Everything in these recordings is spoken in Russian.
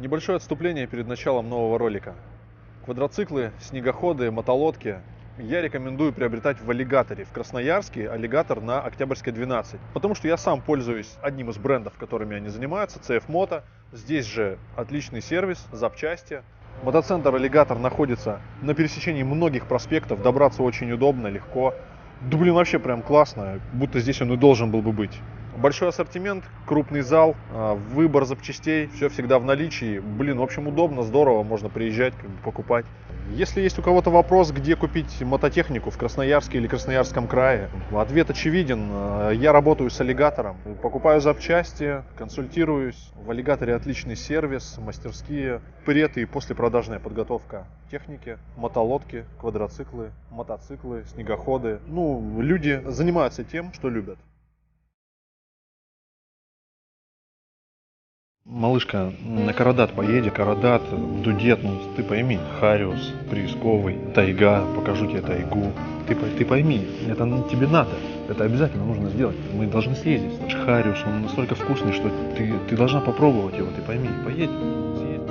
Небольшое отступление перед началом нового ролика. Квадроциклы, снегоходы, мотолодки я рекомендую приобретать в Аллигаторе, в Красноярске, Аллигатор на Октябрьской 12. Потому что я сам пользуюсь одним из брендов, которыми они занимаются, CF Moto. Здесь же отличный сервис, запчасти. Мотоцентр Аллигатор находится на пересечении многих проспектов, добраться очень удобно, легко. Да блин, вообще прям классно, будто здесь он и должен был бы быть. Большой ассортимент, крупный зал, выбор запчастей, все всегда в наличии. Блин, в общем, удобно, здорово, можно приезжать, покупать. Если есть у кого-то вопрос, где купить мототехнику в Красноярске или Красноярском крае, ответ очевиден. Я работаю с Аллигатором, покупаю запчасти, консультируюсь. В Аллигаторе отличный сервис, мастерские, пред- и послепродажная подготовка техники, мотолодки, квадроциклы, мотоциклы, снегоходы. Люди занимаются тем, что любят. Малышка, на Карадат поедет, Карадат, Дудет, ты пойми, Хариус, Приисковый, Тайга, покажу тебе тайгу. Ты пойми, это тебе надо, это обязательно нужно сделать, мы должны съездить. Хариус, он настолько вкусный, что ты должна попробовать его, ты пойми, поедь, съездить.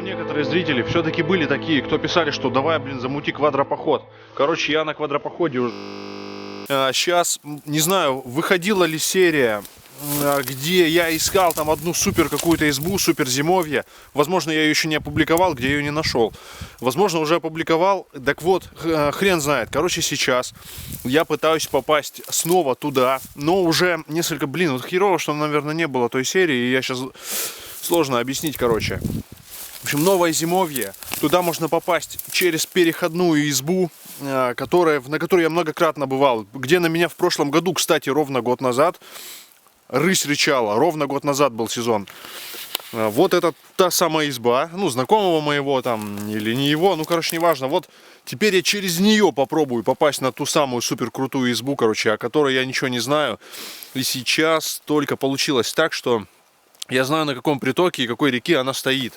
Некоторые зрители все-таки были такие, кто писали, что давай, замути квадропоход. Короче, я на квадропоходе уже. Сейчас, не знаю, выходила ли серия, где я искал там одну супер какую-то избу, супер зимовье. Возможно, я ее еще не опубликовал, где я ее не нашел. Возможно, уже опубликовал. Так вот, хрен знает. Короче, сейчас я пытаюсь попасть снова туда, но уже несколько, вот херово, что, наверное, не было той серии, и я сейчас сложно объяснить, короче. В общем, новое зимовье. Туда можно попасть через переходную избу, на которую я многократно бывал. Где на меня в прошлом году, кстати, ровно год назад, рысь рычала. Ровно год назад был сезон. Вот это та самая изба. Знакомого моего там, или не его, неважно. Вот теперь я через нее попробую попасть на ту самую супер крутую избу, о которой я ничего не знаю. И сейчас только получилось так, что я знаю, на каком притоке и какой реке она стоит.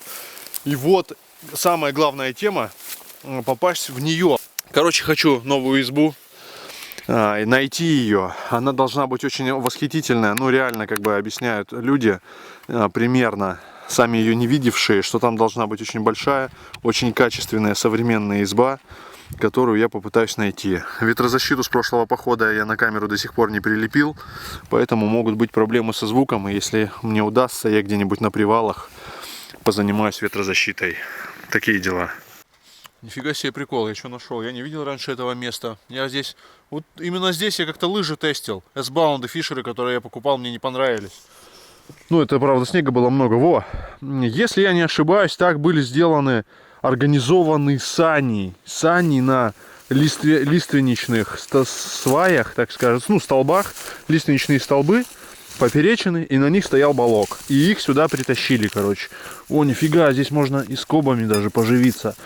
И вот самая главная тема — попасть в нее. Хочу новую избу, найти ее. Она должна быть очень восхитительная. Реально, объясняют люди примерно, сами ее не видевшие, что там должна быть очень большая, очень качественная современная изба, которую я попытаюсь найти. Ветрозащиту с прошлого похода я на камеру до сих пор не прилепил, поэтому могут быть проблемы со звуком. И если мне удастся, я где-нибудь на привалах позанимаюсь ветрозащитой. Такие дела. Нифига себе прикол, я что нашел? Я не видел раньше этого места. Я здесь, вот именно здесь я как-то лыжи тестил. S-Bound и фишеры, которые я покупал, мне не понравились. Это правда, снега было много. Если я не ошибаюсь, так были сделаны организованные сани. Сани на лиственничных сваях, так скажем, столбах. Лиственничные столбы поперечины, и на них стоял балок. И их сюда притащили, О, нифига, здесь можно и скобами даже поживиться.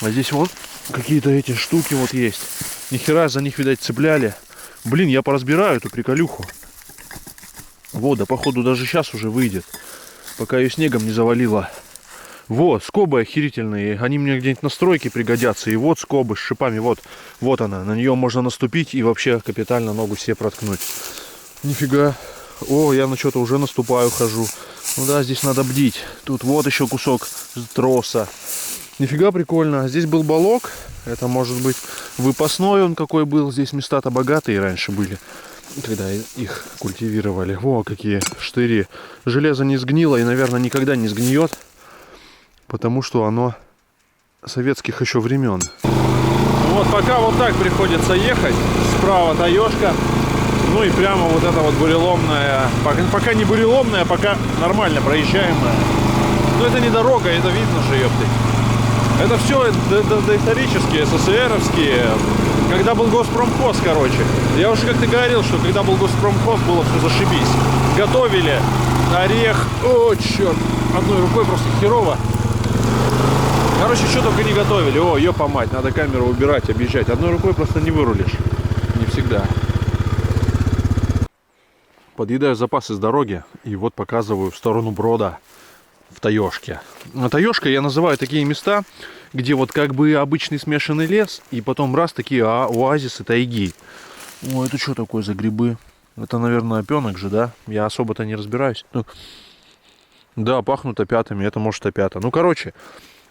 А здесь вот какие-то эти штуки вот есть. Нихера за них, видать, цепляли. Я поразбираю эту приколюху. Да походу даже сейчас уже выйдет. Пока ее снегом не завалило. Скобы охерительные. Они мне где-нибудь на стройке пригодятся. И вот скобы с шипами. Вот она. На нее можно наступить и вообще капитально ногу себе проткнуть. Нифига. Я на что-то уже наступаю, хожу. Здесь надо бдить. Тут вот еще кусок троса. Нифига прикольно. Здесь был балок. Это может быть выпасной он какой был. Здесь места-то богатые раньше были, когда их культивировали. Какие штыри. Железо не сгнило и, наверное, никогда не сгниет. Потому что оно советских еще времен. Пока вот так приходится ехать. Справа таежка. И прямо вот эта вот буреломная, пока не буреломная, пока нормально проезжаемая. Но это не дорога, это видно же, ёпты. Это все доисторические, СССРовские. Когда был Госпромхоз, Я уже как-то говорил, что когда был Госпромхоз, было все зашибись. Готовили орех. О, черт. Одной рукой просто херово. Что только не готовили. Ёпа мать, надо камеру убирать, объезжать. Одной рукой просто не вырулишь. Не всегда. Подъедаю запасы с дороги и вот показываю в сторону Брода в Таежке. Таежка я называю такие места, где вот как бы обычный смешанный лес и потом раз такие оазисы тайги. О, это что такое за грибы? Это, наверное, опенок же, да? Я особо-то не разбираюсь. Ну, да, пахнут опятами, это может опята. Ну, короче,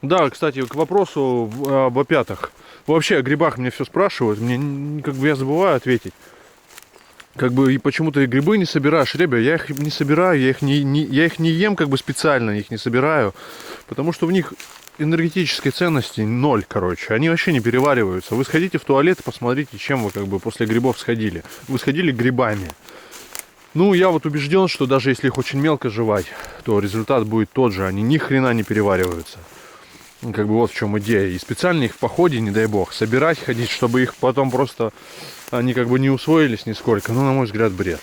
да, кстати, к вопросу об опятах. Вообще о грибах мне все спрашивают, мне как бы я забываю ответить. Как бы и почему-то и грибы не собираешь. Ребят, я их не собираю, я их не ем как бы специально, их не собираю. Потому что в них энергетической ценности ноль, короче. Они вообще не перевариваются. Вы сходите в туалет и посмотрите, чем вы как бы после грибов сходили. Вы сходили грибами. Ну, я вот убежден, что даже если их очень мелко жевать, то результат будет тот же. Они ни хрена не перевариваются. Как бы вот в чем идея. И специально их в походе, не дай бог, собирать, ходить, чтобы их потом просто... Они как бы не усвоились нисколько. Ну, на мой взгляд, бред.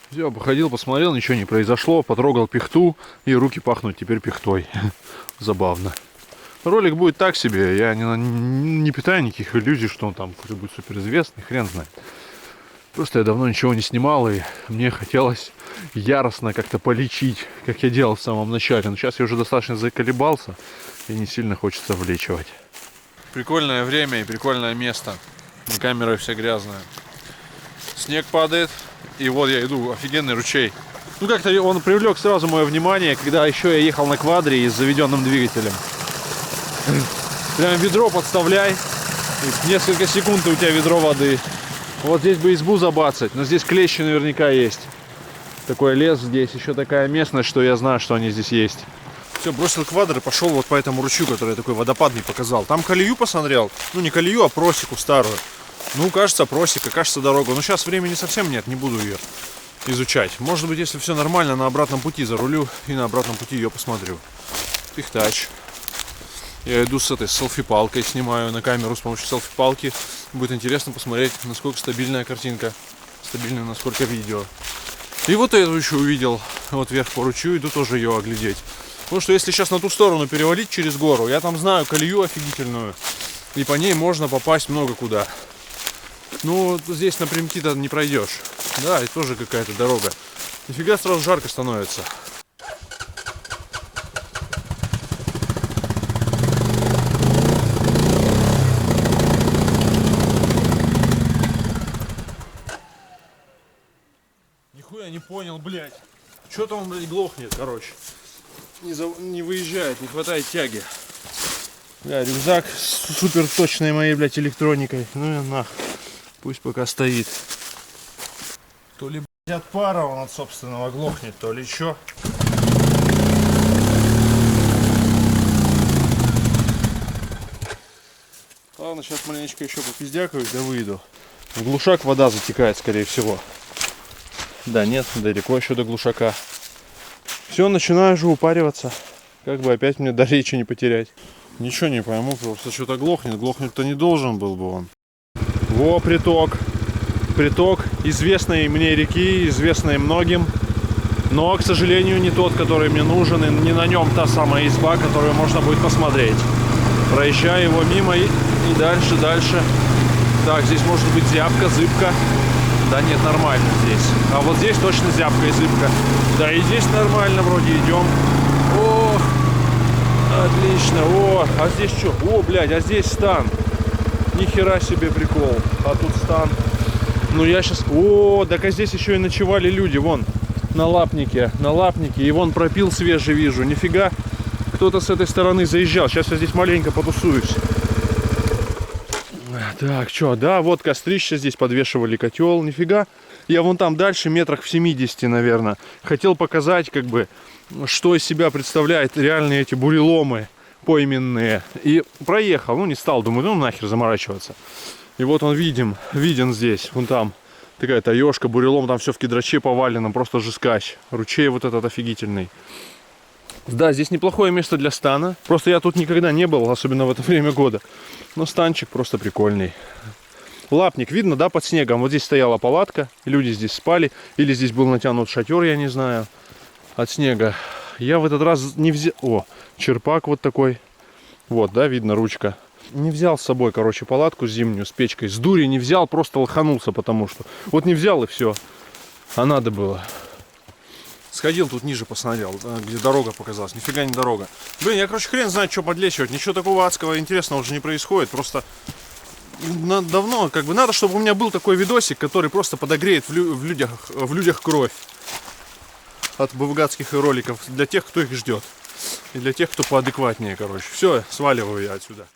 Все, походил, посмотрел, ничего не произошло. Потрогал пихту, и руки пахнут теперь пихтой. Забавно. Ролик будет так себе. Я не питаю никаких иллюзий, что он там какой-то будет суперизвестный. Хрен знает. Просто я давно ничего не снимал, и мне хотелось яростно как-то полечить, как я делал в самом начале. Но сейчас я уже достаточно заколебался, и не сильно хочется влечивать. Прикольное время и прикольное место. И камера вся грязная. Снег падает, и вот я иду, офигенный ручей. Ну как-то он привлек сразу мое внимание, когда еще я ехал на квадре и с заведенным двигателем. Прям ведро подставляй, и несколько секунд и у тебя ведро воды. Вот здесь бы избу забацать, но здесь клещи наверняка есть. Такой лес здесь, еще такая местность, что я знаю, что они здесь есть. Все, бросил квадр и пошел вот по этому ручью, который я такой водопадный показал. Там колею посмотрел, ну не колею, а просеку старую. Ну, кажется, просека, кажется, дорога. Но сейчас времени совсем нет, не буду ее изучать. Может быть, если все нормально, на обратном пути зарулю и на обратном пути ее посмотрю. Пихтач. Я иду с этой селфи-палкой, снимаю на камеру с помощью селфи-палки. Будет интересно посмотреть, насколько стабильная картинка, стабильная насколько видео. И вот эту еще увидел, вот вверх по ручью, иду тоже ее оглядеть. Потому что если сейчас на ту сторону перевалить через гору, я там знаю колею офигительную, и по ней можно попасть много куда. Ну, здесь напрямки-то не пройдешь. Да, и тоже какая-то дорога. Нифига сразу жарко становится. Нихуя не понял, блядь. Что-то он, блядь, глохнет, короче. Не выезжает, не хватает тяги. Бля, рюкзак с супер точной моей, блядь, электроникой. Ну и нах. Пусть пока стоит. То ли, блядь, от пара он от собственного глохнет, то ли что. Ладно, сейчас маленечко еще попиздякаю, да выйду. В глушак вода затекает, скорее всего. Да нет, далеко еще до глушака. Все, начинаю же упариваться. Как бы опять мне до речи не потерять. Ничего не пойму, просто что-то глохнет. Глохнуть-то не должен был бы он. Во, приток. Приток известной мне реки, известной многим. Но, к сожалению, не тот, который мне нужен. И не на нем та самая изба, которую можно будет посмотреть. Проезжаю его мимо и дальше. Так, здесь может быть зябка, зыбка. Да нет, нормально здесь. А вот здесь точно зябка и зыбка. Да и здесь нормально вроде идем. Ох, отлично. О, а здесь что? О, блядь, а здесь стан. Нихера себе прикол. А тут стан. Ну я сейчас... О, так а здесь еще и ночевали люди. Вон, на лапнике. И вон пропил свежий вижу. Нифига. Кто-то с этой стороны заезжал. Сейчас я здесь маленько потусуюсь. Так, что, да, вот кострище здесь подвешивали, котел, нифига. Я вон там дальше, метрах в 70, наверное, хотел показать, как бы, что из себя представляют реальные эти буреломы пойменные. И проехал, ну не стал, думаю, ну нахер заморачиваться. И вот он виден здесь, вон там такая таежка, бурелом, там все в кедраче повалено, просто жескач. Ручей вот этот офигительный. Да, здесь неплохое место для стана. Просто я тут никогда не был, особенно в это время года. Но станчик просто прикольный. Лапник видно, да, под снегом. Вот здесь стояла палатка, люди здесь спали. Или здесь был натянут шатер, я не знаю, от снега. Я в этот раз не взял... О, черпак вот такой. Вот, да, видно, ручка. Не взял с собой, короче, палатку зимнюю с печкой. С дури не взял, просто лоханулся, потому что... Вот не взял и все. А надо было. Сходил тут ниже, посмотрел, где дорога показалась. Нифига не дорога. Блин, я, короче, хрен знает, что подлечивать. Ничего такого адского интересного уже не происходит. Просто давно, как бы, надо, чтобы у меня был такой видосик, который просто подогреет в людях кровь. От бывгадских роликов. Для тех, кто их ждет. И для тех, кто поадекватнее, короче. Все, сваливаю я отсюда.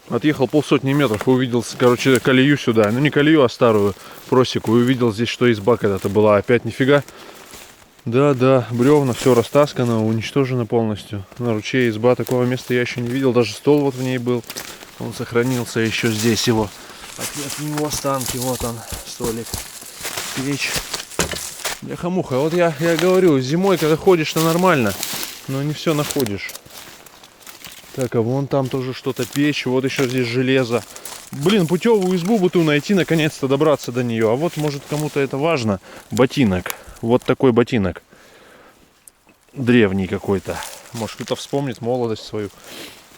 Отъехал 150 метров и увидел, короче, колею сюда. Ну, не колею, а старую просеку. И увидел здесь, что изба когда-то была. Опять нифига. Да, бревна, все растаскано, уничтожено полностью. На ручей изба. Такого места я еще не видел. Даже стол вот в ней был. Он сохранился еще здесь его. От него останки. Вот он, столик. Печь. Бляха-муха. Вот я говорю, зимой, когда ходишь-то нормально. Но не все находишь. Так, а вон там тоже что-то печь, вот еще здесь железо. Блин, путевую избу бы ту найти, наконец-то добраться до нее. А вот, может, кому-то это важно. Ботинок. Вот такой ботинок. Древний какой-то. Может, кто-то вспомнит молодость свою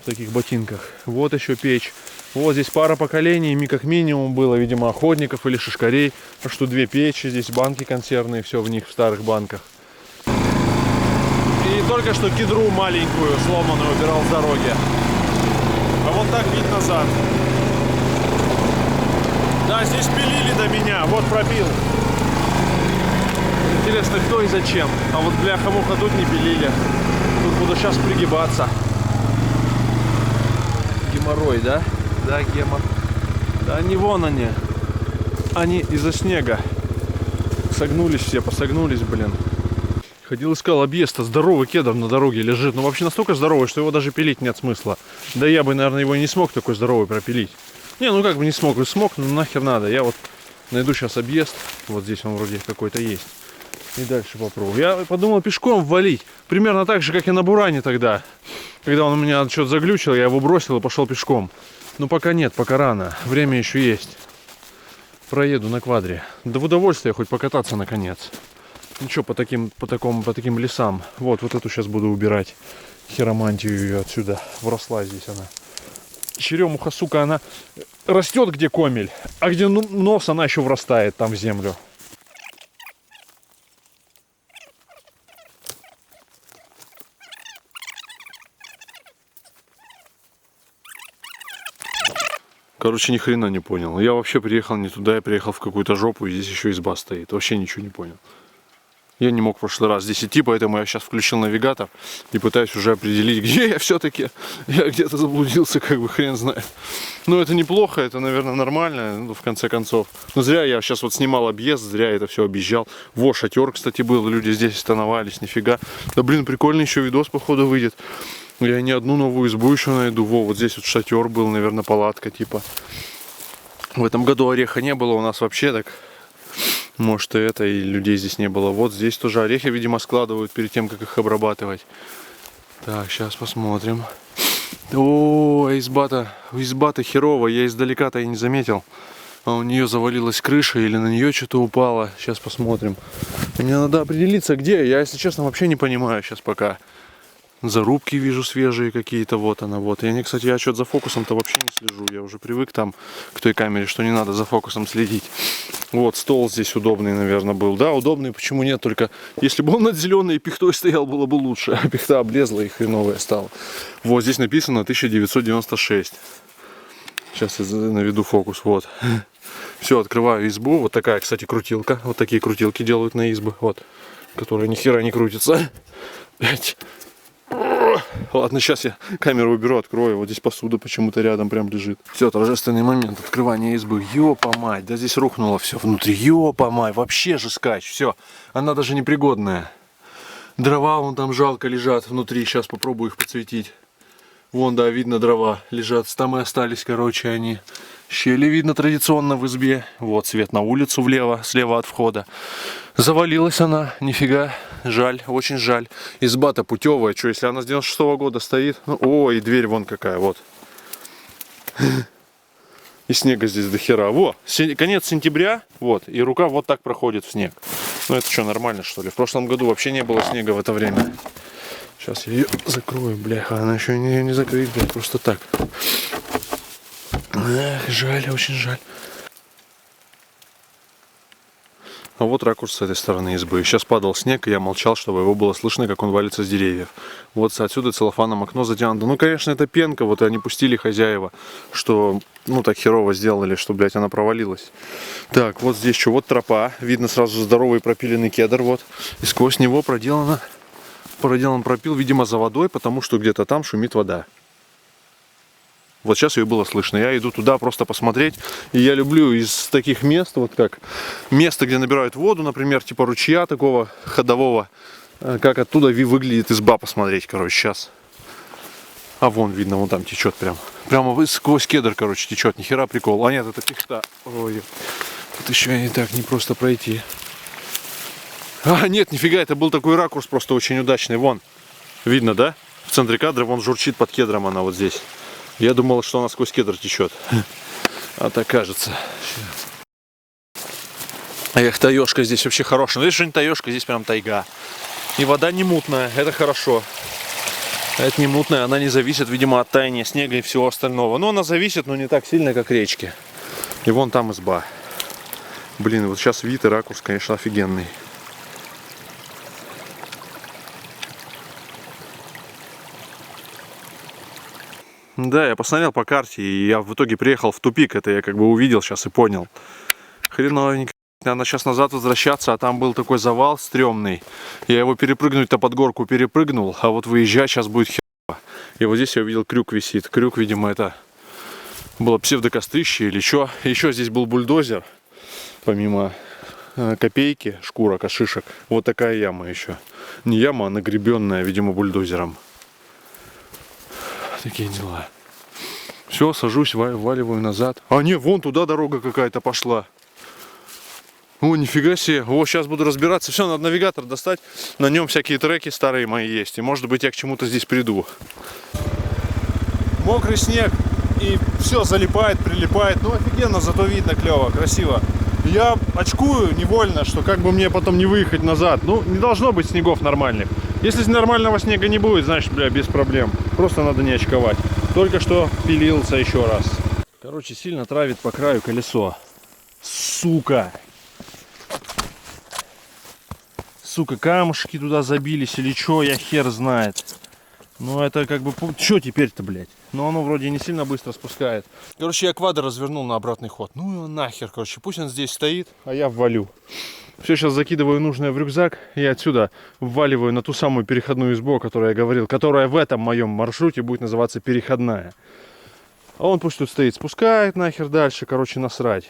в таких ботинках. Вот еще печь. Вот здесь пара поколений, как минимум было, видимо, охотников или шишкарей. Так что 2 печи, здесь банки консервные, все в них, в старых банках. И только что кедру маленькую, сломанную, убирал с дороги. А вот так вид назад. Да, здесь пилили до меня. Вот пробил. Интересно, кто и зачем. А вот бляха-муха тут не пилили. Тут буду сейчас пригибаться. Геморрой, да? Да, гемор. Да, они вон они. Они из-за снега. Согнулись все, посогнулись, блин. Ходил, искал объезд, здоровый кедр на дороге лежит. Ну, вообще настолько здоровый, что его даже пилить нет смысла. Да я бы, наверное, его не смог такой здоровый пропилить. Не, ну как бы не смог, но нахер надо. Я вот найду сейчас объезд. Вот здесь он вроде какой-то есть. И дальше попробую. Я подумал пешком валить. Примерно так же, как и на Буране тогда. Когда он у меня что-то заглючил, я его бросил и пошел пешком. Но пока нет, пока рано. Время еще есть. Проеду на квадре. Да в удовольствие хоть покататься наконец. Ну что, по таким лесам. Вот эту сейчас буду убирать. Хиромантию ее отсюда. Вросла здесь она. Черемуха, сука, она растет где комель. А где нос, она еще врастает там в землю. Короче, ни хрена не понял. Я вообще приехал не туда, я приехал в какую-то жопу, и здесь еще изба стоит. Вообще ничего не понял. Я не мог в прошлый раз здесь идти, поэтому я сейчас включил навигатор и пытаюсь уже определить, где я все-таки. Я где-то заблудился, как бы хрен знает. Но это неплохо, это, наверное, нормально, ну, в конце концов. Но зря я сейчас вот снимал объезд, зря это все объезжал. Во, шатер, кстати, был, люди здесь остановались, нифига. Да, блин, прикольный еще видос, походу, выйдет. Я не одну новую избу еще найду. Во, вот здесь вот шатер был, наверное, палатка, типа. В этом году ореха не было у нас вообще, так... Может, и это, и людей здесь не было. Вот здесь тоже орехи, видимо, складывают перед тем, как их обрабатывать. Так, сейчас посмотрим. О, изба-то херовая. Я издалека-то и не заметил. А у нее завалилась крыша или на нее что-то упало. Сейчас посмотрим. Мне надо определиться, где. Я, если честно, вообще не понимаю сейчас пока. Зарубки вижу свежие какие-то, вот она, вот. Я что-то за фокусом-то вообще не слежу. Я уже привык там к той камере, что не надо за фокусом следить. Вот, стол здесь удобный, наверное, был. Да, удобный, почему нет? Только если бы он над зеленой и пихтой стоял, было бы лучше. А пихта облезла и хреновая стала. Вот, здесь написано 1996. Сейчас я наведу фокус, вот. Все, открываю избу. Вот такая, кстати, крутилка. Вот такие крутилки делают на избы, вот. Которые ни хера не крутятся. Ладно, сейчас я камеру уберу, открою. Вот здесь посуда почему-то рядом прям лежит. Все, торжественный момент открывания избы. Ёпа-мать, да здесь рухнуло все внутри. Ёпа-мать, вообще же скач. Все, она даже непригодная. Дрова вон там жалко лежат внутри. Сейчас попробую их подсветить. Вон, да, видно дрова лежат. Там и остались, короче, они. Щели видно традиционно в избе. Вот свет на улицу влево, слева от входа. Завалилась она, нифига. Жаль, очень жаль. Изба-то путевая. Что, если она с 96-го года стоит? Ну, о, и дверь вон какая, вот. И снега здесь до хера. Во, конец сентября, вот. И рука вот так проходит в снег. Ну, это что, нормально, что ли? В прошлом году вообще не было снега в это время. Сейчас я ее закрою, бляха. Она еще не закрыть, блядь, просто так. Эх, жаль, очень жаль. вот ракурс с этой стороны избы. Сейчас падал снег, и я молчал, чтобы его было слышно, как он валится с деревьев. Вот отсюда целлофаном окно затянуто. Ну, конечно, это пенка, вот они пустили хозяева, что, ну, так херово сделали, что, блядь, она провалилась. Так, вот здесь что, вот тропа, видно сразу здоровый пропиленный кедр, вот. И сквозь него проделан пропил, видимо, за водой, потому что где-то там шумит вода. Вот сейчас ее было слышно. Я иду туда просто посмотреть. И я люблю из таких мест, вот как место, где набирают воду, например, типа ручья такого ходового, как оттуда выглядит изба, посмотреть, короче, сейчас. А вон видно, вон там течет прям. Прямо сквозь кедр, короче, течет. Нихера прикол. А нет, это пихта. Ой, тут еще и так не просто пройти. А, нет, нифига, это был такой ракурс просто очень удачный. Вон, видно, да? В центре кадра вон журчит под кедром она вот здесь. Я думал, что она сквозь кедр течет. А так кажется. Эх, таежка здесь вообще хорошая. Ну, видишь, не таежка, здесь прям тайга. И вода не мутная, это хорошо. Это не мутная, она не зависит, видимо, от таяния снега и всего остального. Но она зависит, но не так сильно, как речки. И вон там изба. Блин, вот сейчас вид и ракурс, конечно, офигенный. Да, я посмотрел по карте, и я в итоге приехал в тупик. Это я как бы увидел сейчас и понял. Хреновенько. Надо сейчас назад возвращаться, а там был такой завал стрёмный. Я его перепрыгнуть-то под горку перепрыгнул, а вот выезжать сейчас будет херово. И вот здесь я увидел, крюк висит. Крюк, видимо, это было псевдокострище или что. Еще здесь был бульдозер, помимо копейки, шкурок, шишек. Вот такая яма еще. Не яма, а нагребенная, видимо, бульдозером. Такие дела. Все, сажусь, валиваю назад. А не, вон туда дорога какая-то пошла. О, нифига себе. О, сейчас буду разбираться. Все, надо навигатор достать. На нем всякие треки старые мои есть. И может быть я к чему-то здесь приду. Мокрый снег. И все залипает, прилипает. Ну офигенно, зато видно клево, красиво. Я очкую невольно, что как бы мне потом не выехать назад. Ну, не должно быть снегов нормальных. Если нормального снега не будет, значит, бля, без проблем. Просто надо не очковать. Только что пилился еще раз. Короче, сильно травит по краю колесо. Сука! Сука, камушки туда забились или что, я хер знает. Ну это как бы, что теперь-то, блядь? Но оно вроде не сильно быстро спускает. Короче, я квадр развернул на обратный ход. Ну его нахер, короче, пусть он здесь стоит, а я ввалю. Все, сейчас закидываю нужное в рюкзак и отсюда вваливаю на ту самую переходную избу, о которой я говорил, которая в этом моем маршруте будет называться переходная. А он пусть тут стоит, спускает нахер дальше, короче, насрать.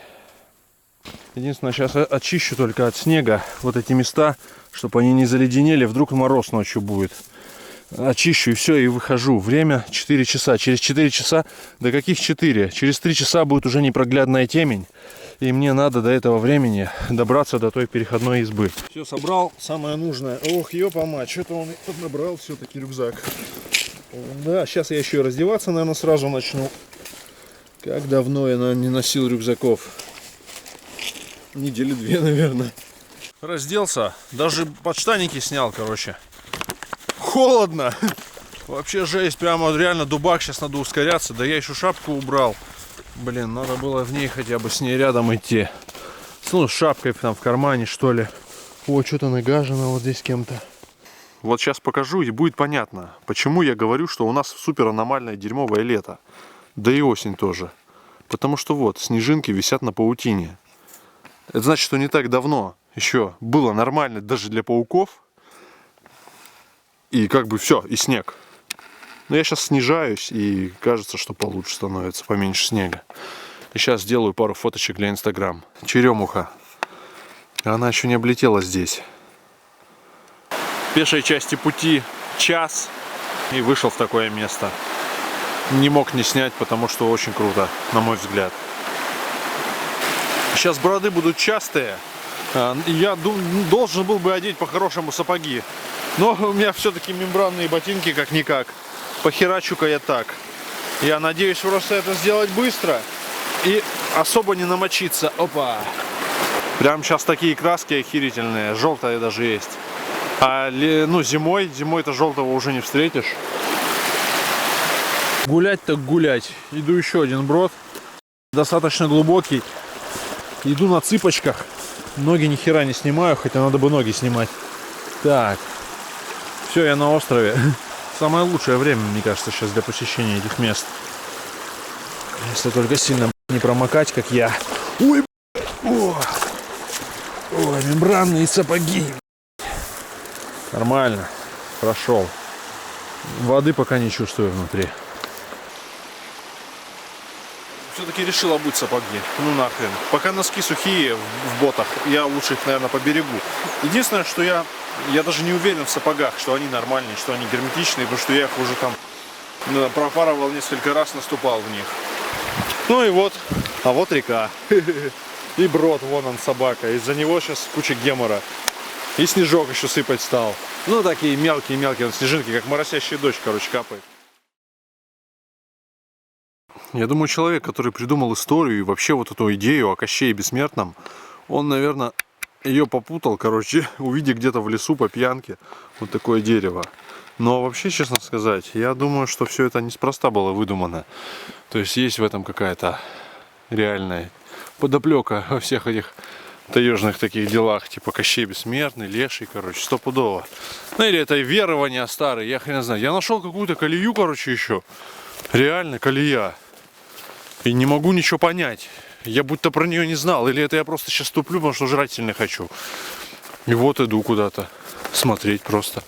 Единственное, сейчас очищу только от снега вот эти места, чтобы они не заледенели, вдруг мороз ночью будет. Очищу и все, и выхожу. Время 4 часа. Через 4 часа, до каких 4? Через 3 часа будет уже непроглядная темень. И мне надо до этого времени добраться до той переходной избы. Все собрал, самое нужное. Ох, ёпа мать, что-то он тут набрал все-таки рюкзак. Да, сейчас я еще и раздеваться, наверное, сразу начну. Как давно я не носил рюкзаков. Недели 2, наверное. Разделся, даже подштанники снял, короче. Холодно. Вообще жесть, прямо реально дубак, сейчас надо ускоряться. Да я еще шапку убрал. Блин, надо было в ней хотя бы с ней рядом идти. Ну, с шапкой там в кармане, что ли. О, что-то нагажено вот здесь кем-то. Вот сейчас покажу, и будет понятно, почему я говорю, что у нас супер аномальное дерьмовое лето. Да и осень тоже. Потому что вот, снежинки висят на паутине. Это значит, что не так давно еще было нормально даже для пауков. И как бы все, и снег. Но я сейчас снижаюсь, и кажется, что получше становится, поменьше снега. И сейчас сделаю пару фоточек для Инстаграм. Черемуха. Она еще не облетела здесь. В пешей части пути час. И вышел в такое место. Не мог не снять, потому что очень круто, на мой взгляд. Сейчас бороды будут частые. Я должен был бы одеть по-хорошему сапоги. Но у меня все-таки мембранные ботинки как-никак. Похерачу-ка я так. Я надеюсь просто это сделать быстро. И особо не намочиться. Опа! Прям сейчас такие краски охерительные. Желтая даже есть. А ну, зимой-то желтого уже не встретишь. Гулять так гулять. Иду еще один брод. Достаточно глубокий. Иду на цыпочках. Ноги ни хера не снимаю, хотя надо бы ноги снимать. Так. Все, я на острове. Самое лучшее время, мне кажется, сейчас для посещения этих мест. Если только сильно не промокать, как я. Ой, ой, мембранные сапоги. Нормально. Прошел. Воды пока не чувствую внутри. Все-таки решил обуть сапоги. Ну нахрен. Пока носки сухие в ботах, я лучше их, наверное, поберегу. Единственное, что я даже не уверен в сапогах, что они нормальные, что они герметичные, потому что я их уже там пропарывал несколько раз, наступал в них. Ну и вот, а вот река. И брод, вон он, собака. Из-за него сейчас куча гемора. И снежок еще сыпать стал. Ну такие мелкие-мелкие снежинки, как моросящая дождь, короче, капает. Я думаю, человек, который придумал историю и вообще вот эту идею о Кощее Бессмертном, он, наверное, ее попутал, короче, увидев где-то в лесу по пьянке вот такое дерево. Но вообще, честно сказать, я думаю, что все это неспроста было выдумано. То есть есть в этом какая-то реальная подоплека во всех этих таежных таких делах, типа Кощей Бессмертный, Леший, короче, стопудово. Ну или это верования старые, я хрен знаю. Я нашел какую-то колею, короче, еще. Реально колея. И не могу ничего понять. Я будто про нее не знал. Или это я просто сейчас туплю, потому что жрать сильно хочу. И вот иду куда-то смотреть просто.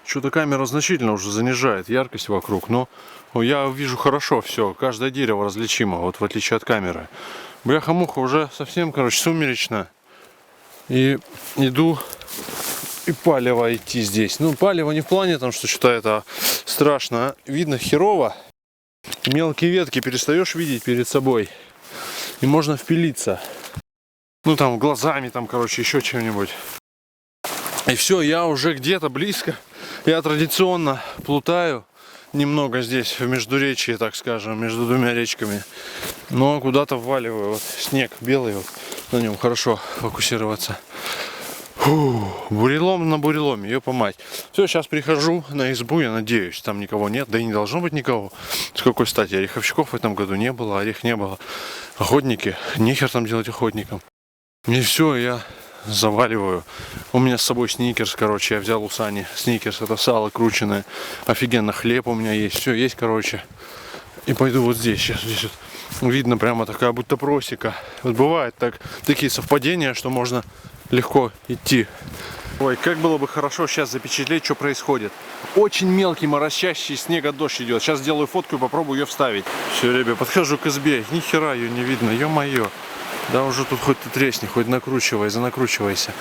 Что-то камера значительно уже занижает яркость вокруг. Но я вижу хорошо все. Каждое дерево различимо. Вот в отличие от камеры. Бляха-муха уже совсем, короче, сумеречно. И иду. И палево идти здесь. Ну, палево не в плане, там, что что-то это страшно. Видно херово. Мелкие ветки перестаешь видеть перед собой. И можно впилиться. Ну, там, глазами, там, короче, еще чем-нибудь. И все, я уже где-то близко. Я традиционно плутаю немного здесь, в междуречии, так скажем, между двумя речками. Но куда-то вваливаю. Вот снег белый, вот, на нем хорошо фокусироваться. Фу, бурелом на буреломе, ёпа мать. Все, сейчас прихожу на избу, я надеюсь, там никого нет, да и не должно быть никого. С какой стати? Ореховщиков в этом году не было, орех не было. Охотники, нехер там делать охотникам. И все, я заваливаю. У меня с собой сникерс, короче, я взял у Сани сникерс, это сало крученное. Офигенно, хлеб у меня есть, все есть, короче. И пойду вот здесь, сейчас здесь вот видно прямо такая будто просека. Вот бывает такие совпадения, что можно легко идти. Ой, как было бы хорошо сейчас запечатлеть, что происходит. Очень мелкий моросящий снега дождь идет. Сейчас сделаю фотку и попробую ее вставить. Все, ребят, подхожу к избе. Ни хера ее не видно, ё-моё. Да уже тут хоть ты тресни, хоть накручивай, занакручивайся.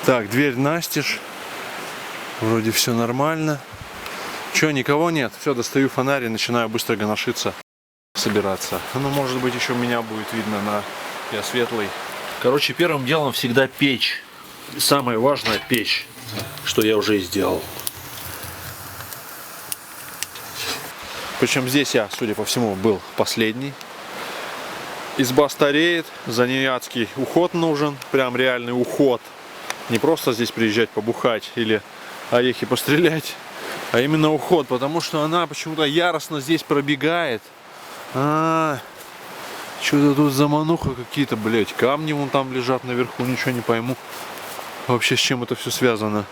Так, дверь настежь. Вроде все нормально. Че, никого нет? Все, достаю фонарь и начинаю быстро гоношиться, собираться. Ну, может быть, еще меня будет видно я светлый. Короче, первым делом всегда печь. Самое важное — печь, что я уже и сделал. Причем здесь я, судя по всему, был последний. Изба стареет, за ней адский уход нужен, прям реальный уход. Не просто здесь приезжать побухать или орехи пострелять, а именно уход, потому что она почему-то яростно здесь пробегает. Что-то тут замануха какие-то, блять, камни вон там лежат наверху, ничего не пойму вообще, с чем это все связано.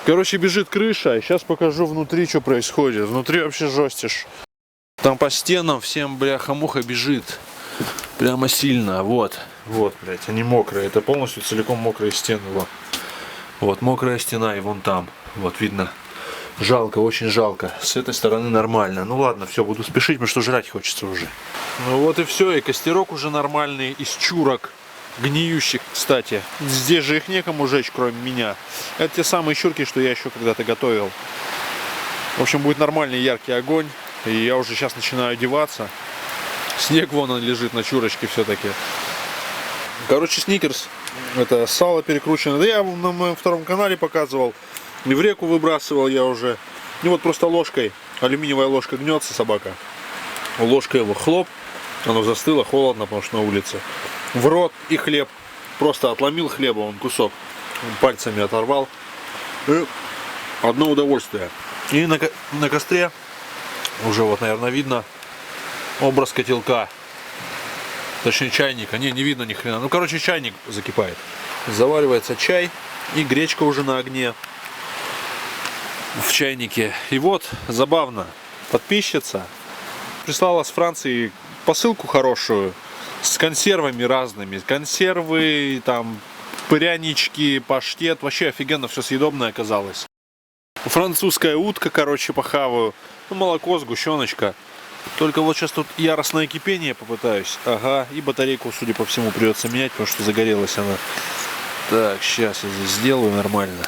Короче, бежит крыша, и сейчас покажу внутри, что происходит. Внутри вообще жестишь. Там по стенам всем, бляха-муха, бежит. Прямо сильно, вот, блять, они мокрые, это полностью целиком мокрые стены, вот мокрая стена, и вон там, вот видно. Жалко, очень жалко. С этой стороны нормально. Ну ладно, все, буду спешить, потому что жрать хочется уже. Ну вот и все, и костерок уже нормальный, из чурок. Гниющих, кстати. Здесь же их некому жечь, кроме меня. Это те самые чурки, что я еще когда-то готовил. В общем, будет нормальный яркий огонь. И я уже сейчас начинаю одеваться. Снег вон он лежит на чурочке все-таки. Короче, сникерс. Это сало перекручено. Да я на моем втором канале показывал. И в реку выбрасывал я уже. И вот просто ложкой. Алюминиевая ложка гнется, собака. Ложкой его хлоп. Оно застыло, холодно, потому что на улице. В рот и хлеб. Просто отломил хлеба, он кусок. Пальцами оторвал. И одно удовольствие. И на костре уже вот, наверное, видно образ котелка. Точнее чайника. Не видно ни хрена. Ну, короче, чайник закипает. Заваривается чай. И гречка уже на огне. В чайнике. И вот, забавно, подписчица прислала с Франции посылку хорошую. С консервами разными. Консервы, там, прянички, паштет. Вообще офигенно все съедобное оказалось. Французская утка, короче, похаваю. Ну, молоко, сгущеночка. Только вот сейчас тут яростное кипение попытаюсь. Ага, и батарейку, судя по всему, придется менять, потому что загорелась она. Так, сейчас я здесь сделаю нормально.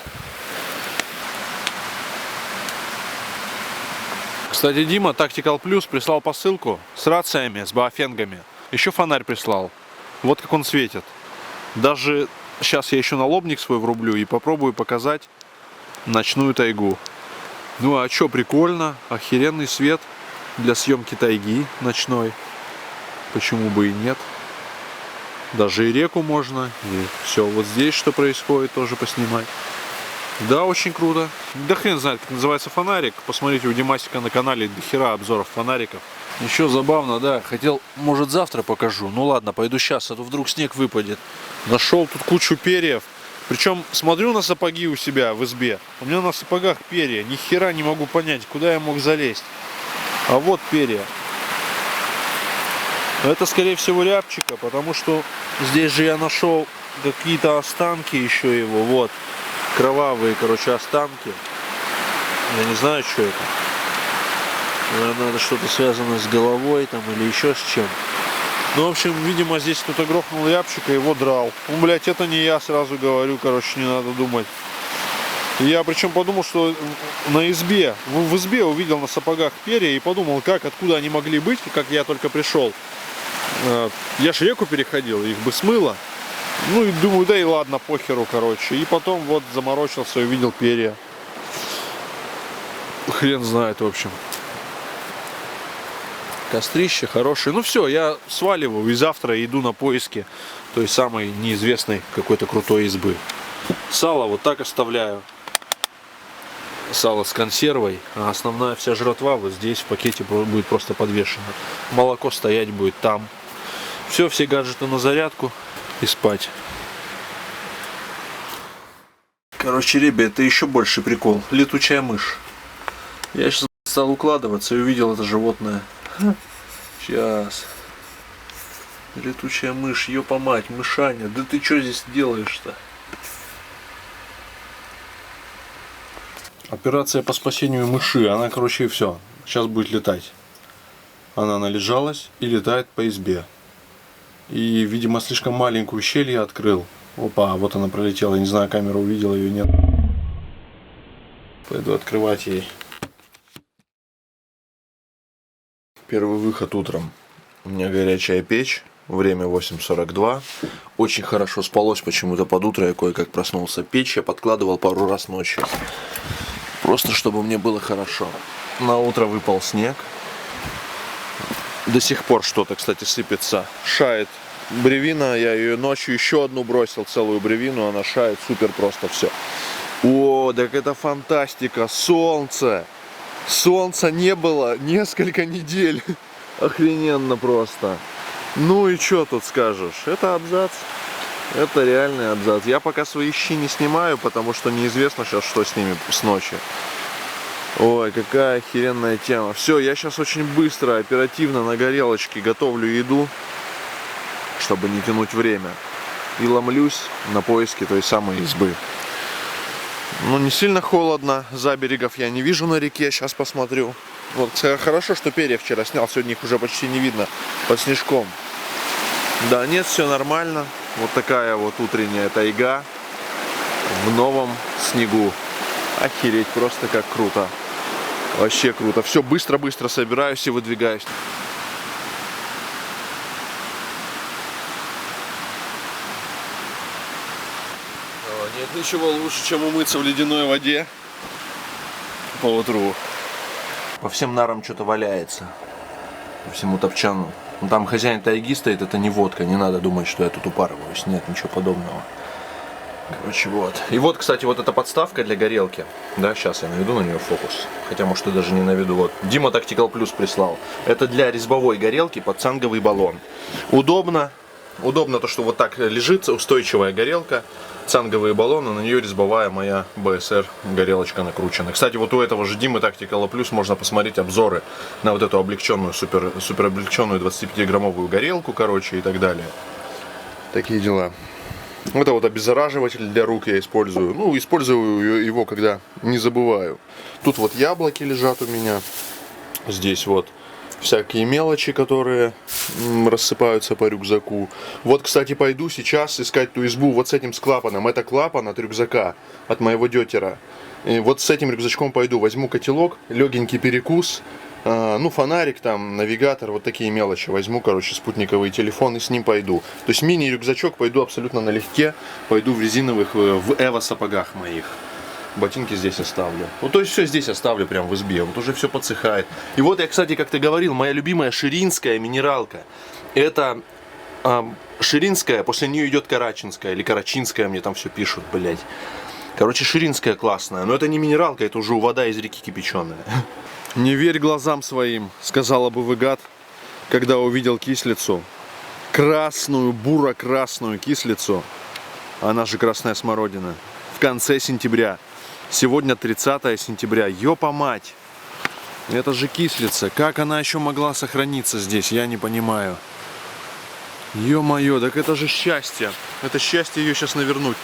Кстати, Дима, Tactical Plus прислал посылку с рациями, с баофенгами. Еще фонарь прислал. Вот как он светит. Даже сейчас я еще налобник свой врублю и попробую показать ночную тайгу. Ну а что, прикольно, охеренный свет для съемки тайги ночной. Почему бы и нет. Даже и реку можно. И все вот здесь, что происходит, тоже поснимать. Да, очень круто. Да хрен знает, как называется фонарик. Посмотрите, у Димасика на канале дохера обзоров фонариков. Еще забавно, да, хотел, может, завтра покажу. Ну ладно, пойду сейчас, а то вдруг снег выпадет. Нашел тут кучу перьев. Причем смотрю на сапоги у себя в избе. У меня на сапогах перья. Ни хера не могу понять, куда я мог залезть. А вот перья. Это, скорее всего, рябчика, потому что здесь же я нашел какие-то останки еще его. Вот. Кровавые, короче, останки. Я не знаю, что это. Наверное, надо что-то связанное с головой там или еще с чем. Ну, в общем, видимо, здесь кто-то грохнул рябчика и его драл. Ну, блядь, это не я, сразу говорю, короче, не надо думать. Я причем подумал, что на избе, в избе увидел на сапогах перья и подумал, как, откуда они могли быть, как я только пришел. Я ж реку переходил, их бы смыло. Ну и думаю, да и ладно, похеру, короче. И потом вот заморочился и увидел перья. Хрен знает, в общем. Кострище хорошее. Ну все, я сваливаю и завтра иду на поиски той самой неизвестной какой-то крутой избы. Сало вот так оставляю. Сало с консервой. А основная вся жратва вот здесь в пакете будет просто подвешена. Молоко стоять будет там. Все гаджеты на зарядку и спать. Короче, ребят, это еще больше прикол. Летучая мышь. Я сейчас стал укладываться и увидел это животное. Сейчас. Летучая мышь, ёпа мать, мышаня. Да ты что здесь делаешь-то? Операция по спасению мыши. Она, короче, все. Сейчас будет летать. Она належалась и летает по избе. И, видимо, слишком маленькую щель я открыл. Опа, вот она пролетела. Не знаю, камера увидела ее, нет. Пойду открывать ей. Первый выход утром. У меня горячая печь. Время 8:42. Очень хорошо спалось почему-то под утро. Я кое-как проснулся. Печь я подкладывал пару раз ночью. Просто чтобы мне было хорошо. На утро выпал снег. До сих пор что-то, кстати, сыпется. Шает бревина. Я ее ночью еще одну бросил, целую бревину. Она шает супер просто все. О, так это фантастика. Солнце. Солнца не было несколько недель. Охрененно просто. Ну и что тут скажешь? Это абзац. Это реальный абзац. Я пока свои щи не снимаю, потому что неизвестно сейчас, что с ними с ночи. Ой, какая охеренная тема. Все, я сейчас очень быстро, оперативно на горелочке готовлю еду, чтобы не тянуть время. И ломлюсь на поиски той самой избы. Ну, не сильно холодно. Заберегов я не вижу на реке. Сейчас посмотрю. Вот, хорошо, что перья вчера снял. Сегодня их уже почти не видно под снежком. Да, нет, все нормально. Вот такая вот утренняя тайга в новом снегу. Охереть, просто как круто. Вообще круто. Все, быстро-быстро собираюсь и выдвигаюсь. Нет ничего лучше, чем умыться в ледяной воде по утру. По всем нарам что-то валяется. По всему топчану. Ну, там хозяин тайги стоит, это не водка. Не надо думать, что я тут упарываюсь. Нет, ничего подобного. Короче, вот. И вот, кстати, вот эта подставка для горелки. Да, сейчас я наведу на нее фокус. Хотя, может, и даже не наведу. Вот. Дима Tactical Plus прислал. Это для резьбовой горелки под цанговый баллон. Удобно. Удобно то, что вот так лежит устойчивая горелка. Цанговые баллоны, на нее резьбовая моя BSR горелочка накручена. Кстати, вот у этого же Димы Tactical Plus можно посмотреть обзоры на вот эту облегченную, супер облегченную 25-граммовую горелку, короче, и так далее. Такие дела. Это вот обеззараживатель для рук я использую. Ну, использую его, когда не забываю. Тут вот яблоки лежат у меня. Здесь вот всякие мелочи, которые рассыпаются по рюкзаку. Вот, кстати, пойду сейчас искать ту избу вот с этим с клапаном. Это клапан от рюкзака, от моего детера. И вот с этим рюкзачком пойду. Возьму котелок, легенький перекус. Ну, фонарик там, навигатор, вот такие мелочи. Возьму, короче, спутниковый телефон и с ним пойду. То есть мини-рюкзачок пойду абсолютно налегке. Пойду в резиновых, в Эво сапогах моих. Ботинки здесь оставлю. Вот, то есть все здесь оставлю прям в избе. Вот уже все подсыхает. И вот я, кстати, как ты говорил, моя любимая ширинская минералка. Это ширинская, после нее идет карачинская или карачинская, мне там все пишут, блять. Короче, ширинская классная. Но это не минералка, это уже вода из реки кипяченая. Не верь глазам своим, сказала бы Выгад, когда увидел кислицу. Красную, буро-красную кислицу. Она же красная смородина. В конце сентября. Сегодня 30 сентября. Ёпа мать. Это же кислица. Как она еще могла сохраниться здесь, я не понимаю. Ё-моё, так это же счастье. Это счастье ее сейчас навернуть.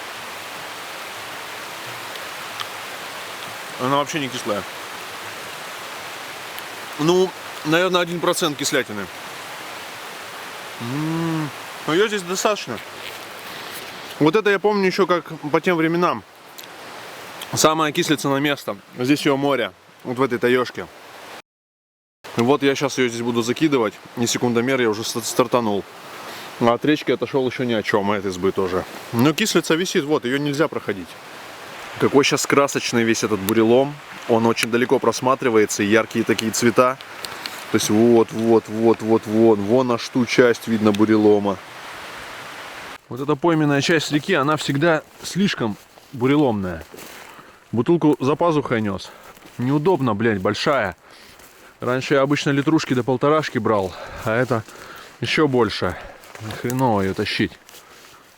Она вообще не кислая. Ну, наверное, 1% кислятины. Но ее здесь достаточно. Вот это я помню еще как по тем временам. Самая кислица на место. Здесь ее море. Вот в этой таежке. Вот я сейчас ее здесь буду закидывать. Не секундомер, я уже стартанул. А от речки отошел еще ни о чем. И от избы тоже. Но кислица висит. Вот, ее нельзя проходить. Какой сейчас красочный весь этот бурелом. Он очень далеко просматривается. Яркие такие цвета. То есть вот. Вон аж ту часть видно бурелома. Вот эта пойменная часть реки, она всегда слишком буреломная. Бутылку за пазухой нес. Неудобно, блядь, большая. Раньше я обычно литрушки до полторашки брал. А это еще больше. Хреново ее тащить.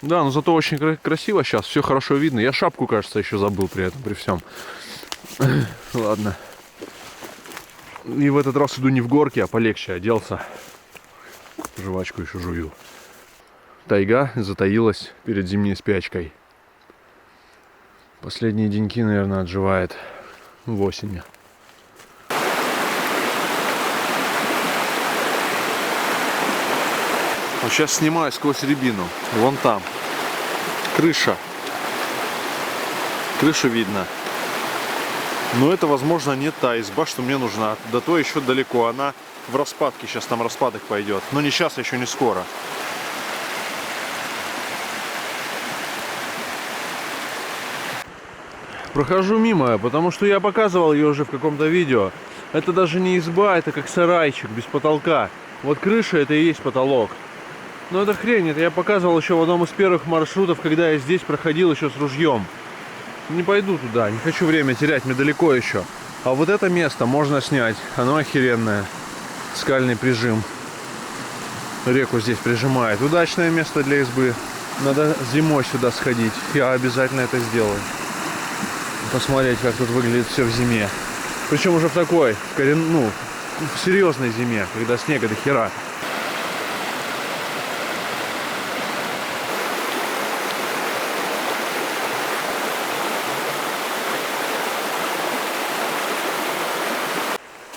Да, но зато очень красиво сейчас. Все хорошо видно. Я шапку, кажется, еще забыл при этом, при всем. Ладно. И в этот раз иду не в горке, а полегче оделся. Жвачку еще жую. Тайга затаилась перед зимней спячкой. Последние деньки, наверное, отживает в осени. Вот сейчас снимаю сквозь рябину. Вон там. Крыша. Крышу видно. Но это, возможно, не та изба, что мне нужна. До той еще далеко. Она в распадке. Сейчас там распадок пойдет. Но не сейчас, еще не скоро. Прохожу мимо, потому что я показывал ее уже в каком-то видео. Это даже не изба, это как сарайчик без потолка. Вот крыша — это и есть потолок. Но это хрень, это я показывал еще в одном из первых маршрутов, когда я здесь проходил еще с ружьем. Не пойду туда, не хочу время терять, мне далеко еще. А вот это место можно снять, оно охеренное. Скальный прижим. Реку здесь прижимает. Удачное место для избы. Надо зимой сюда сходить, я обязательно это сделаю. Посмотреть, как тут выглядит все в зиме. Причем уже в такой, в серьезной зиме, когда снега до хера.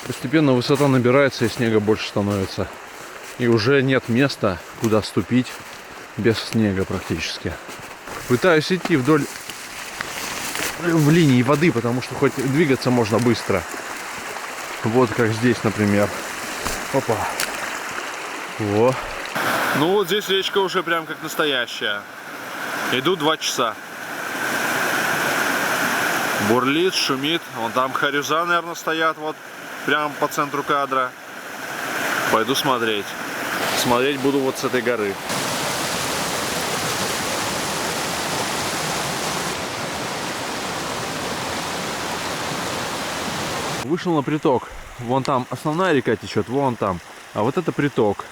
Постепенно высота набирается, и снега больше становится. И уже нет места, куда ступить без снега практически. Пытаюсь идти вдоль в линии воды, потому что хоть двигаться можно быстро. Вот как здесь, например. Опа. Во. Ну вот здесь речка уже прям как настоящая. Иду 2 часа. Бурлит, шумит. Вон там хорюза, наверное, стоят вот прям по центру кадра. Пойду смотреть. Смотреть буду вот с этой горы. вышел на приток. Вон там основная река течет, вон там. А вот это приток.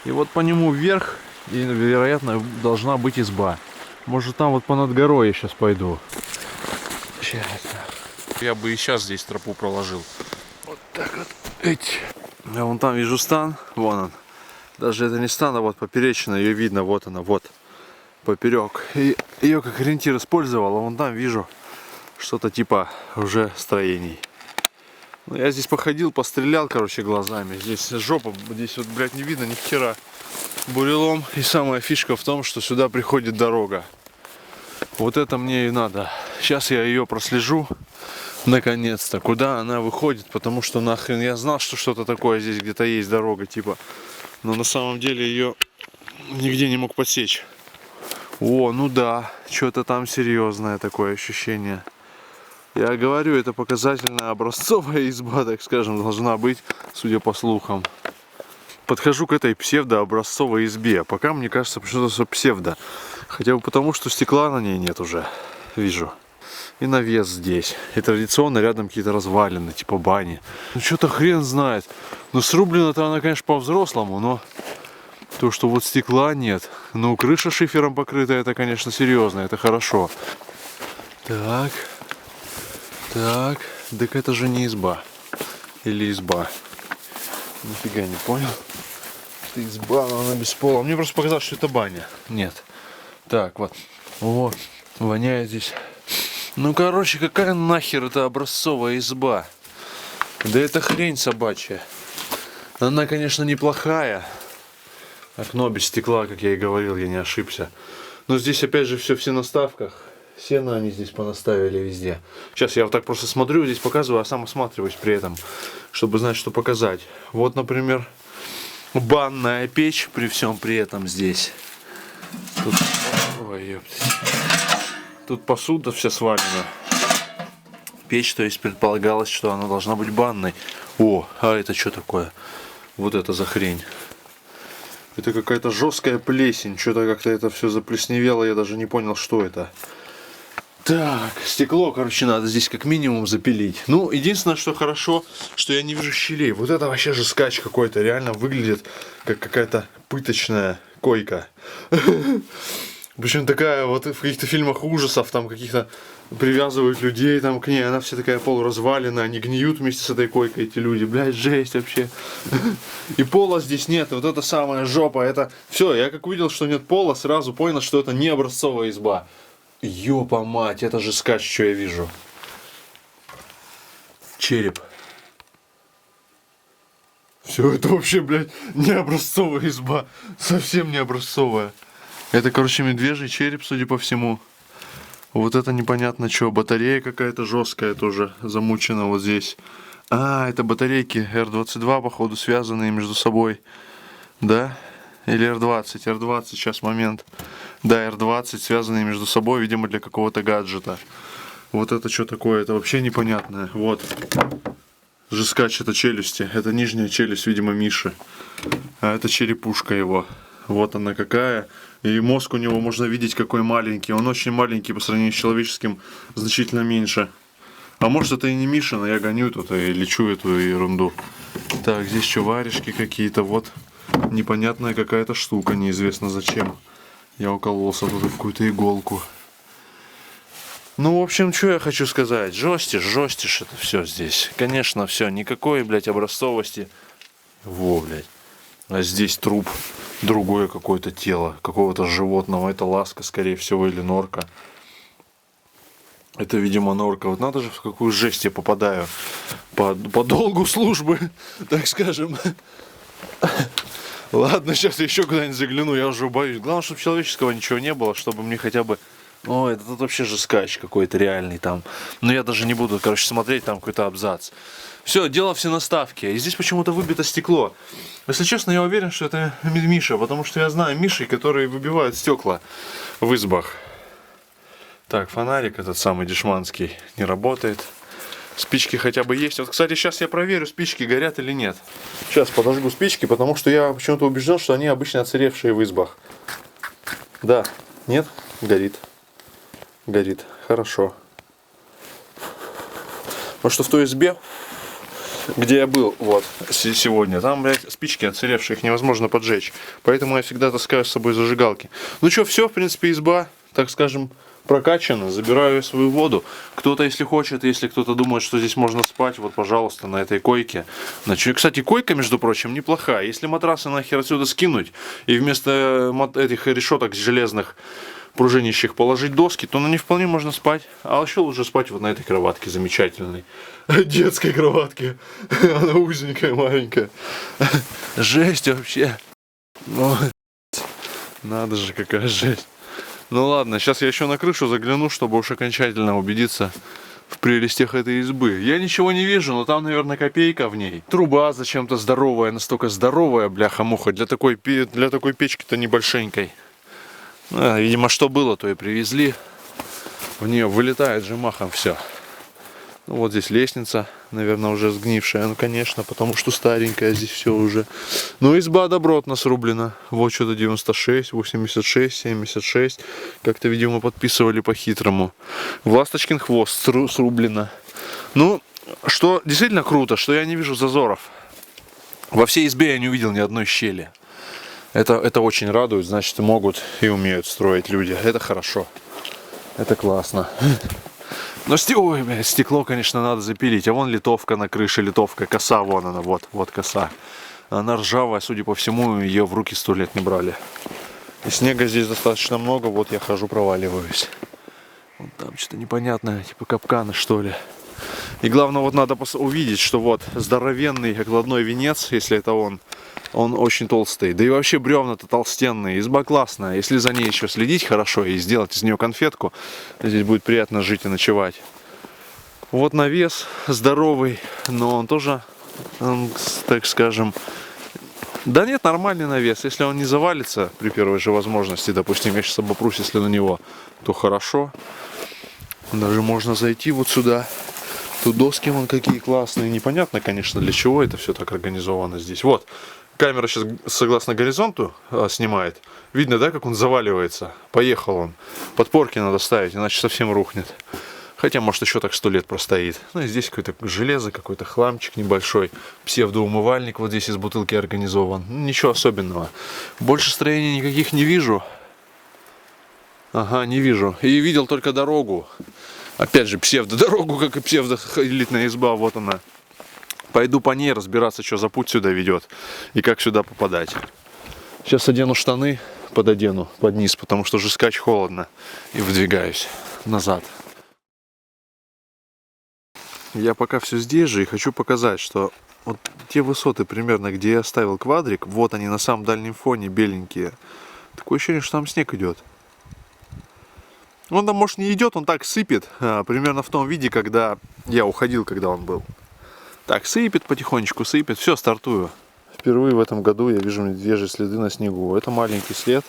И вот по нему вверх, и, вероятно, должна быть изба. Может, там вот понад горой я сейчас пойду. Сейчас. Я бы и сейчас здесь тропу проложил. Вот так вот. Эть. Я вон там вижу стан. Вон он. Даже это не стан, а вот поперечина. Ее видно. Вот она, вот. Поперек. И ее как ориентир использовал. А вон там вижу что-то типа уже строений. Ну, я здесь походил, пострелял, короче, глазами. Здесь жопа, здесь вот, блядь, не видно ни хера. Бурелом. И самая фишка в том, что сюда приходит дорога. Вот это мне и надо. Сейчас я ее прослежу. Наконец-то. Куда она выходит. Потому что нахрен я знал, что что-то такое здесь где-то есть дорога, типа. Но на самом деле ее нигде не мог подсечь. О, ну да. Что-то там серьезное такое ощущение. Я говорю, это показательная образцовая изба, так скажем, должна быть, судя по слухам. Подхожу к этой псевдообразцовой избе. Пока мне кажется, что псевдо. Хотя бы потому, что стекла на ней нет уже. Вижу. И навес здесь. И традиционно рядом какие-то развалины, типа бани. Ну что-то хрен знает. Ну срублена-то она, конечно, по-взрослому, но то, что вот стекла нет. Ну крыша шифером покрыта, это, конечно, серьезно, это хорошо. Так. Так, так это же не изба. Или изба. Нифига не понял. Это изба, но она без пола. Мне просто показалось, что это баня. Нет. Так, вот. Вот. Воняет здесь. Ну, короче, какая нахер это образцовая изба? Да это хрень собачья. Она, конечно, неплохая. Окно без стекла, как я и говорил, я не ошибся. Но здесь опять же все на ставках. Сено они здесь понаставили везде. Сейчас я вот так просто смотрю, здесь показываю, а сам осматриваюсь при этом, чтобы знать, что показать. Вот, например, банная печь при всем при этом здесь. Тут, ой, ёптать. Тут посуда вся свалена. Печь, то есть предполагалось, что она должна быть банной. О, а это что такое? Вот это за хрень. Это какая-то жесткая плесень. Что-то как-то это все заплесневело, я даже не понял, что это. Так, стекло, короче, надо здесь как минимум запилить. Ну, единственное, что хорошо, что я не вижу щелей. Вот это вообще же скач какой-то. Реально выглядит как какая-то пыточная койка. Причем такая, вот в каких-то фильмах ужасов, там каких-то привязывают людей там к ней. Она вся такая полуразваленная, они гниют вместе с этой койкой, эти люди. Блядь, жесть вообще. И пола здесь нет, вот это самая жопа. Это все, я как увидел, что нет пола, сразу понял, что это не образцовая изба. Ёпа мать, это же скач, что я вижу. Череп. Все, это вообще, блядь, не образцовая изба. Совсем не образцовая. Это, короче, медвежий череп, судя по всему. Вот это непонятно что. Батарея какая-то жесткая тоже замучена вот здесь. А, это батарейки R22, походу, связанные между собой. Да? Или R20. R20, сейчас момент. Да, R20, связанные между собой, видимо, для какого-то гаджета. Вот это что такое? Это вообще непонятное. Вот. Жескач, это челюсти. Это нижняя челюсть, видимо, Миши. А это черепушка его. Вот она какая. И мозг у него можно видеть какой маленький. Он очень маленький по сравнению с человеческим, значительно меньше. А может это и не Миша, но я гоню тут и лечу эту ерунду. Так, здесь что, варежки какие-то, вот. Непонятная какая-то штука, неизвестно зачем. Я укололся тут в какую-то иголку. Ну, в общем, что я хочу сказать. Жестишь это все здесь. Конечно, все, никакой, блядь, образцовости. Во, блядь. А здесь труп. Другое какое-то тело. Какого-то животного. Это ласка, скорее всего, или норка. Это, видимо, норка. Вот надо же, в какую жесть я попадаю. По долгу службы, так скажем. Ладно, сейчас я еще куда-нибудь загляну, я уже боюсь. Главное, чтобы человеческого ничего не было, чтобы мне хотя бы... Ой, это тут вообще же скач какой-то реальный там. Но я даже не буду, короче, смотреть там какой-то абзац. Все, дело все на ставке. И здесь почему-то выбито стекло. Если честно, я уверен, что это Миша, потому что я знаю Мишей, которые выбивают стекла в избах. Так, фонарик этот самый дешманский не работает. Спички хотя бы есть. Вот, кстати, сейчас я проверю, спички горят или нет. Сейчас подожгу спички, потому что я почему-то убежден, что они обычно отсыревшие в избах. Да, нет, горит. Горит, хорошо. Потому что в той избе где я был вот сегодня, там, блядь, спички отсыревшие, их невозможно поджечь. Поэтому я всегда таскаю с собой зажигалки. Ну что, все, в принципе, изба, так скажем, прокачана. Забираю свою воду. Кто-то, если хочет, если кто-то думает, что здесь можно спать, вот, пожалуйста, на этой койке. Значит, кстати, койка, между прочим, неплохая. Если матрасы нахер отсюда скинуть и вместо этих решеток железных пружинищих положить доски, то на них вполне можно спать. А еще лучше спать вот на этой кроватке замечательной. Детской кроватке. Она узенькая, маленькая. Жесть вообще. Ну, надо же, какая жесть. Ну ладно, сейчас я еще на крышу загляну, чтобы уж окончательно убедиться в прелестях этой избы. Я ничего не вижу, но там, наверное, копейка в ней. Труба зачем-то здоровая, настолько здоровая, бляха-муха, для такой печки-то небольшенькой. Видимо, что было, то и привезли. В нее вылетает же махом все. Ну, вот здесь лестница, наверное, уже сгнившая. Ну, конечно, потому что старенькая здесь все уже. Но изба добротно срублена. Вот что-то 96, 86, 76. Как-то, видимо, подписывали по-хитрому. Ласточкин хвост срублено. Ну, что действительно круто, что я не вижу зазоров. Во всей избе я не увидел ни одной щели. Это очень радует, значит, могут и умеют строить люди. Это хорошо. Это классно. Но стекло, конечно, надо запилить. А вон литовка на крыше, литовка, коса, вон она, вот коса. Она ржавая, судя по всему, ее в руки 100 лет не брали. И снега здесь достаточно много, вот я хожу, проваливаюсь. Вон там что-то непонятное, типа капканы, что ли. И главное, вот надо увидеть, что вот здоровенный окладной венец, если это он очень толстый. Да и вообще бревна-то толстенные. Изба классная. Если за ней еще следить хорошо и сделать из нее конфетку, здесь будет приятно жить и ночевать. Вот навес здоровый, но он тоже, так скажем... Да нет, нормальный навес. Если он не завалится при первой же возможности, допустим, я сейчас обопрусь, если на него, то хорошо. Даже можно зайти вот сюда. Тут доски вон какие классные. Непонятно, конечно, для чего это все так организовано здесь. Вот. Камера сейчас, согласно горизонту, снимает. Видно, да, как он заваливается? Поехал он. Подпорки надо ставить, иначе совсем рухнет. Хотя, может, еще так 100 лет простоит. Ну и здесь какое-то железо, какой-то хламчик небольшой. Псевдоумывальник вот здесь из бутылки организован. Ничего особенного. Больше строений никаких не вижу. Ага, не вижу. И видел только дорогу. Опять же, псевдодорогу, как и псевдоэлитная изба. Вот она. Пойду по ней разбираться, что за путь сюда ведет и как сюда попадать. Сейчас одену штаны, пододену под низ, потому что уже скач холодно. И выдвигаюсь назад. Я пока все здесь же и хочу показать, что вот те высоты примерно, где я оставил квадрик, вот они на самом дальнем фоне беленькие. Такое ощущение, что там снег идет. Он там, может, не идет, он так сыпет, примерно в том виде, когда я уходил, когда он был. Так, сыпет потихонечку, сыпет. Все, стартую. Впервые в этом году я вижу медвежьи следы на снегу. Это маленький след.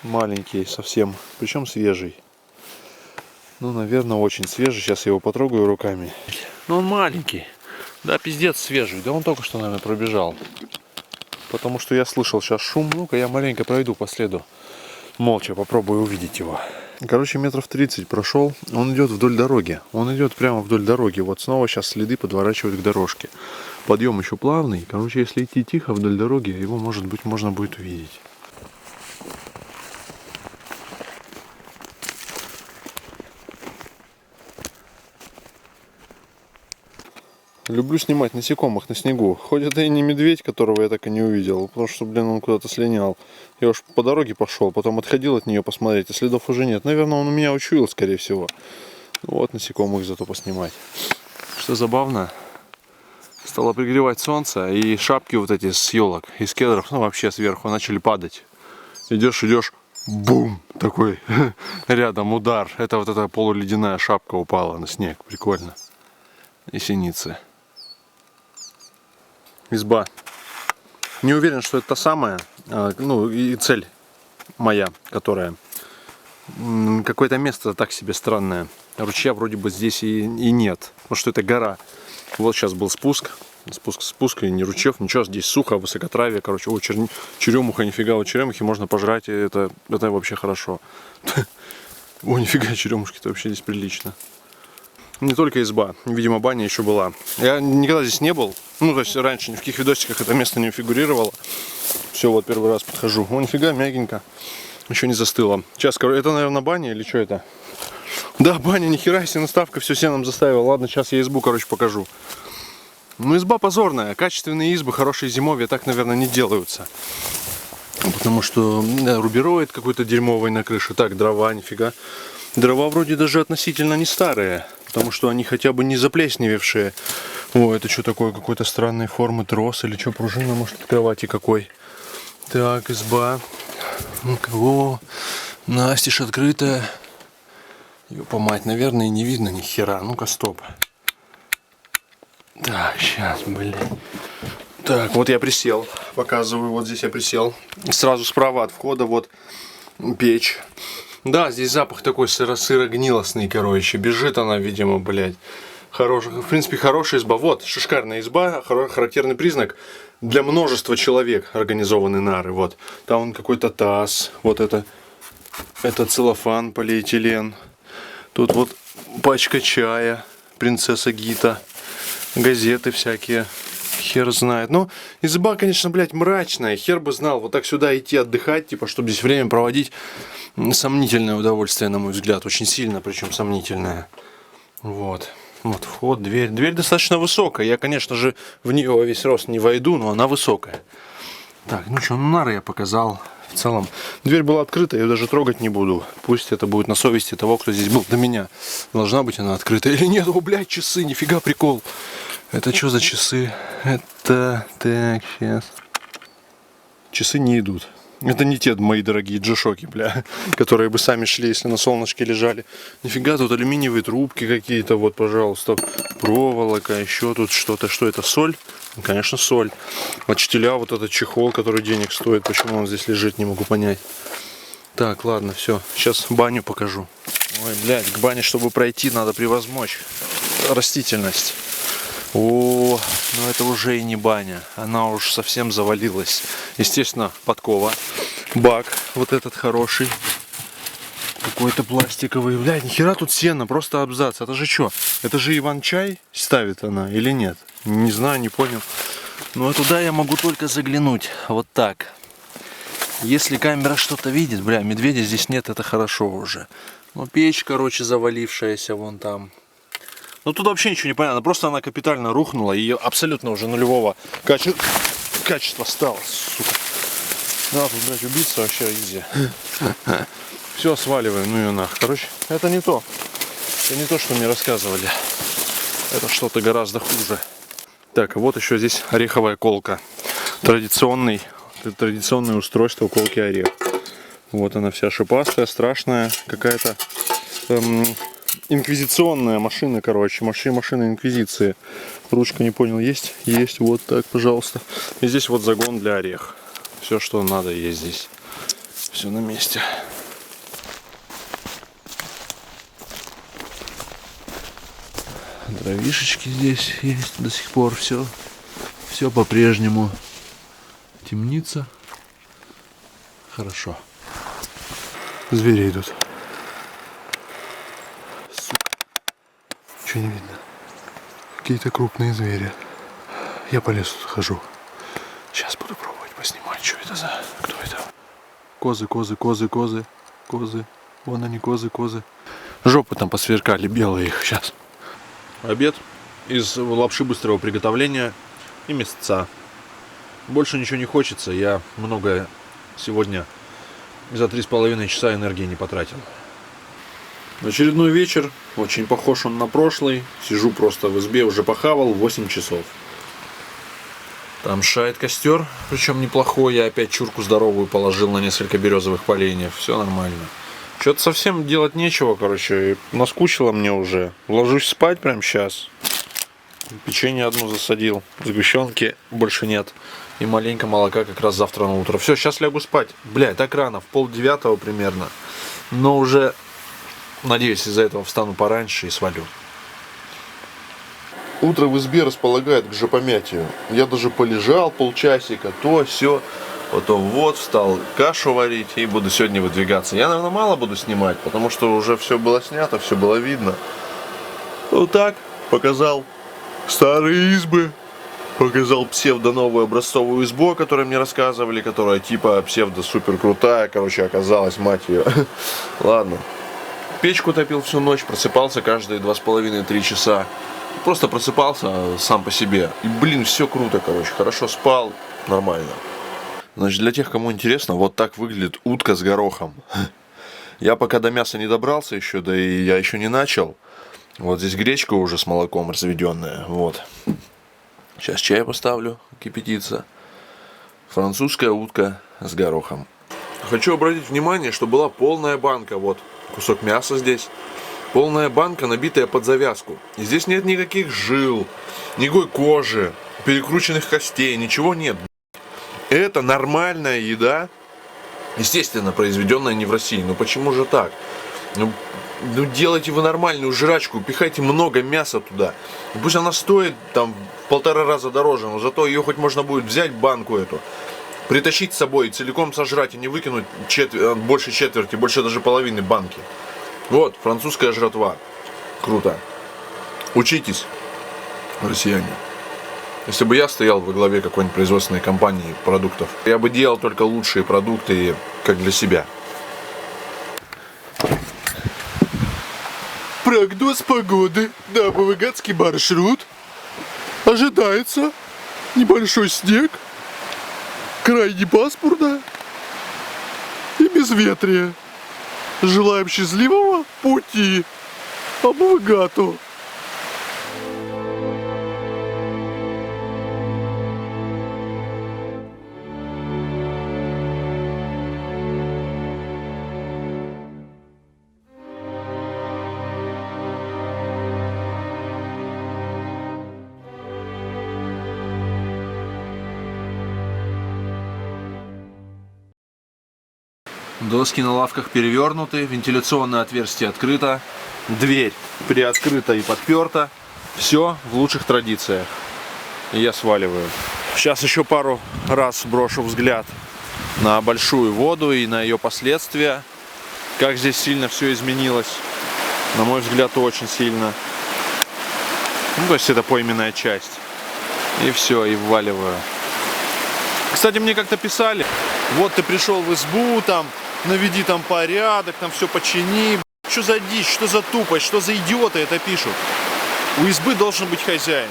Маленький совсем. Причем свежий. Ну, наверное, очень свежий. Сейчас я его потрогаю руками. Но он маленький. Да, пиздец свежий. Да он только что, наверное, пробежал. Потому что я слышал сейчас шум. Ну-ка, я маленько пройду по следу. Молча попробую увидеть его. Короче, метров 30 прошел. Он идет вдоль дороги. Он идет прямо вдоль дороги. Вот снова сейчас следы подворачивают к дорожке. Подъем еще плавный. Короче, если идти тихо вдоль дороги, его, может быть, можно будет увидеть. Люблю снимать насекомых на снегу. Хоть это и не медведь, которого я так и не увидел. Потому что, блин, он куда-то слинял. Я уж по дороге пошел, потом отходил от нее посмотреть, а следов уже нет. Наверное, он у меня учуял, скорее всего. Вот насекомых зато поснимать. Что забавно, стало пригревать солнце, и шапки вот эти с елок, из кедров, ну вообще сверху, начали падать. Идешь, бум! Такой рядом удар. Это вот эта полуледяная шапка упала на снег. Прикольно. И синицы. Изба. Не уверен, что это та самая, ну и цель моя, которая. Какое-то место так себе странное. Ручья вроде бы здесь и нет, потому что это гора. Вот сейчас был спуск, и ни ручьев, ничего, здесь сухо, высокотравие, короче, о, черемуха, нифига, у черемухи можно пожрать, и это вообще хорошо. О, нифига, черемушки-то вообще здесь прилично. Не только изба, видимо, баня еще была. Я никогда здесь не был. Ну, то есть раньше ни в каких видосиках это место не фигурировало. Все, вот первый раз подхожу. О, нифига, мягенько. Еще не застыло. Сейчас, это, наверное, баня или что это? Да, баня, нихера себе наставка, все сеном заставила. Ладно, сейчас я избу, короче, покажу. Ну, изба позорная. Качественные избы, хорошие зимовья так, наверное, не делаются. Потому что рубероид какой-то дерьмовый на крыше. Так, дрова, нифига. Дрова вроде даже относительно не старые. Потому что они хотя бы не заплесневевшие. О, это что такое? Какой-то странной формы трос или что, пружина, может, от кровати какой. Так, изба. О, настежь открытая. Ёпа мать, наверное, не видно ни хера. Ну-ка, стоп. Так, сейчас, блин. Так, вот я присел. Показываю, вот здесь я присел. Сразу справа от входа вот печь. Да, здесь запах такой сыро-гнилостный, короче. Бежит она, видимо, блядь. В принципе, хорошая изба. Вот, шишкарная изба. Характерный признак. Для множества человек организованы нары. Вот. Там он какой-то таз. Вот это целлофан, полиэтилен. Тут вот пачка чая. Принцесса Гита. Газеты всякие. Хер знает. Ну, изба, конечно, блядь, мрачная. Хер бы знал. Вот так сюда идти отдыхать, типа, чтобы здесь время проводить. Сомнительное удовольствие, на мой взгляд. Очень сильно, причем сомнительное. Вот. Вот вход, дверь. Дверь достаточно высокая. Я, конечно же, в нее во весь рост не войду, но она высокая. Так, ну что, ну нары я показал. В целом, дверь была открыта, я ее даже трогать не буду. Пусть это будет на совести того, кто здесь был до меня. Должна быть она открыта или нет? О, блядь, часы, нифига прикол. Это что за часы? Это... Так, сейчас. Часы не идут. Это не те мои дорогие G-Shock, бля, которые бы сами шли, если на солнышке лежали. Нифига, тут алюминиевые трубки какие-то, вот, пожалуйста. Проволока, еще тут что-то. Что это, соль? Ну, конечно, соль. От штиля вот этот чехол, который денег стоит. Почему он здесь лежит, не могу понять. Так, ладно, все. Сейчас баню покажу. Ой, блядь, к бане, чтобы пройти, надо превозмочь растительность. О, ну это уже и не баня. Она уж совсем завалилась. Естественно, подкова. Бак вот этот хороший. Какой-то пластиковый. Блядь, нихера тут сено, просто абзац. Это же что? Это же Иван-чай ставит она или нет? Не знаю, не понял. Ну а туда я могу только заглянуть. Вот так. Если камера что-то видит, бля, медведя здесь нет, это хорошо уже. Ну печь, короче, завалившаяся вон там. Ну тут вообще ничего не понятно, просто она капитально рухнула, ее абсолютно уже нулевого качества стало, сука. Да, тут, блядь, убиться вообще изи. Все, сваливаем, ну ее нах. Короче, это не то. Это не то, что мне рассказывали. Это что-то гораздо хуже. Так, а вот еще здесь ореховая колка. Традиционное устройство колки орех. Вот она вся шипастая, страшная, какая-то... инквизиционная машина, короче, машина инквизиции. Ручка, не понял, есть? Есть, вот так, пожалуйста. И здесь вот загон для орех. Все, что надо, есть здесь. Все на месте. Дровишечки здесь есть до сих пор. Все по-прежнему. Темница. Хорошо. Звери идут. Ничего не видно. Какие-то крупные звери. Я по лесу хожу. Сейчас буду пробовать поснимать, что это за... Кто это? Козы. Вон они, козы. Жопы там посверкали, белые их сейчас. Обед из лапши быстрого приготовления и мясца. Больше ничего не хочется. Я многое сегодня за 3,5 часа энергии не потратил. Очередной вечер, очень похож он на прошлый. Сижу просто в избе, уже похавал, 8 часов. Там шает костер, причем неплохой. Я опять чурку здоровую положил на несколько березовых поленьев. Все нормально. Что-то совсем делать нечего, короче. Наскучило мне уже. Ложусь спать прямо сейчас. Печенье одно засадил. Сгущенки больше нет. И маленько молока как раз завтра на утро. Все, сейчас лягу спать. Бля, так рано, в 8:30 примерно. Но уже... Надеюсь, из-за этого встану пораньше и свалю. Утро в избе располагает к жопомятию. Я даже полежал полчасика, то, сё. Потом вот встал кашу варить и буду сегодня выдвигаться. Я, наверное, мало буду снимать, потому что уже все было снято, все было видно. Вот так показал старые избы. Показал псевдо-новую образцовую избу, о которой мне рассказывали, которая типа псевдо-супер крутая, короче, оказалась, мать ее. Ладно. Печку топил всю ночь, просыпался каждые 2,5-3 часа. Просто просыпался сам по себе. И, блин, все круто, короче, хорошо спал, нормально. Значит, для тех, кому интересно, вот так выглядит утка с горохом. Я пока до мяса не добрался еще, да и я еще не начал. Вот здесь гречка уже с молоком разведенная, вот. Сейчас чай поставлю, кипятиться. Французская утка с горохом. Хочу обратить внимание, что была полная банка. Вот кусок мяса здесь. Полная банка, набитая под завязку. И здесь нет никаких жил, никакой кожи, перекрученных костей, ничего нет. Это нормальная еда. Естественно, произведенная не в России. Но почему же так? Ну делайте вы нормальную жрачку, пихайте много мяса туда. Пусть она стоит там в 1,5 раза дороже, но зато ее хоть можно будет взять, банку эту, притащить с собой, целиком сожрать и не выкинуть больше четверти, больше даже половины банки. Вот, французская жратва. Круто. Учитесь, россияне. Если бы я стоял во главе какой-нибудь производственной компании продуктов, я бы делал только лучшие продукты, как для себя. Прогноз погоды на Вологодский маршрут. Ожидается небольшой снег, крайне пасмурно и безветрие. Желаем счастливого пути. Обвыгату. Доски на лавках перевернуты, вентиляционное отверстие открыто, дверь приоткрыта и подперта. Все в лучших традициях. И я сваливаю. Сейчас еще пару раз брошу взгляд на большую воду и на ее последствия. Как здесь сильно все изменилось. На мой взгляд, очень сильно. Ну, то есть это пойменная часть. И все, и вваливаю. Кстати, мне как-то писали, вот ты пришел в избу, там, наведи там порядок, там все почини. Что за дичь, что за тупость, что за идиоты это пишут? У избы должен быть хозяин.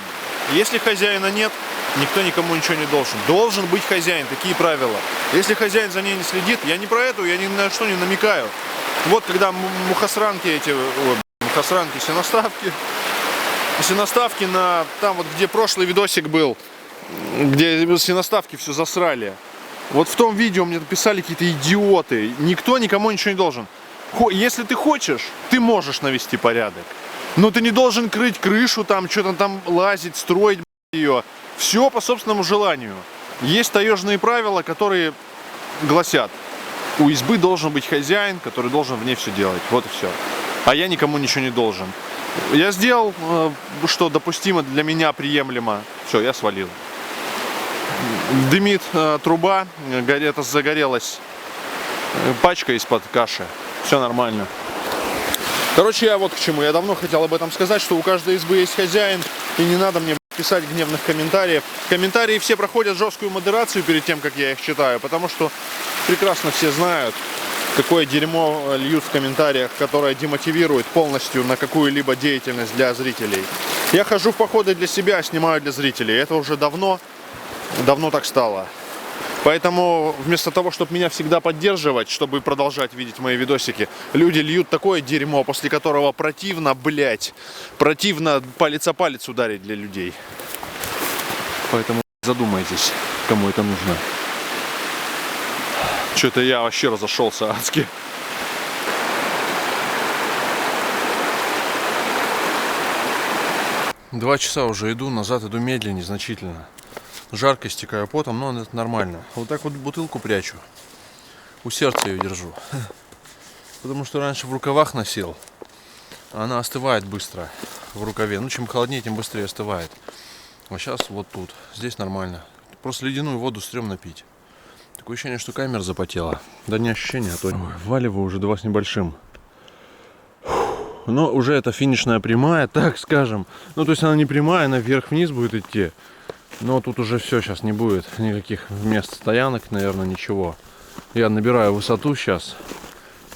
Если хозяина нет, никто никому ничего не должен. Должен быть хозяин, такие правила. Если хозяин за ней не следит, я не про это, я ни на что не намекаю. Вот когда мухосранки эти, мухосранки, сеноставки на, там вот где прошлый видосик был, где сеноставки все засрали. Вот в том видео мне написали какие-то идиоты. Никто никому ничего не должен. Если ты хочешь, ты можешь навести порядок. Но ты не должен крыть крышу, там что-то там лазить, строить ее. Все по собственному желанию. Есть таежные правила, которые гласят: у избы должен быть хозяин, который должен в ней все делать. Вот и все. А я никому ничего не должен. Я сделал, что допустимо для меня, приемлемо. Все, я свалил. Дымит труба, это загорелась пачка из-под каши. Все нормально. Короче, я вот к чему. Я давно хотел об этом сказать, что у каждой избы есть хозяин, и не надо мне писать гневных комментариев. Комментарии все проходят жесткую модерацию перед тем, как я их читаю, потому что прекрасно все знают, какое дерьмо льют в комментариях, которое демотивирует полностью на какую-либо деятельность для зрителей. Я хожу в походы для себя, снимаю для зрителей. Это уже давно так стало. Поэтому вместо того, чтобы меня всегда поддерживать, чтобы продолжать видеть мои видосики, люди льют такое дерьмо, после которого противно, блять, противно палец о палец ударить для людей. Поэтому задумайтесь, кому это нужно. Что-то я вообще разошелся адски. Два часа уже иду, назад иду медленнее значительно. Жарко, истекаю потом, но это нормально. Вот так вот бутылку прячу. У сердца ее держу. Потому что раньше в рукавах носил. Она остывает быстро в рукаве. Ну, чем холоднее, тем быстрее остывает. А сейчас вот тут. Здесь нормально. Просто ледяную воду стрёмно пить. Такое ощущение, что камера запотела. Да не ощущение, а то вваливаю уже 2 с небольшим. но уже это финишная прямая, так скажем. Ну, то есть она не прямая, она вверх-вниз будет идти. Но тут уже все, сейчас не будет никаких мест стоянок, наверное, ничего. Я набираю высоту сейчас.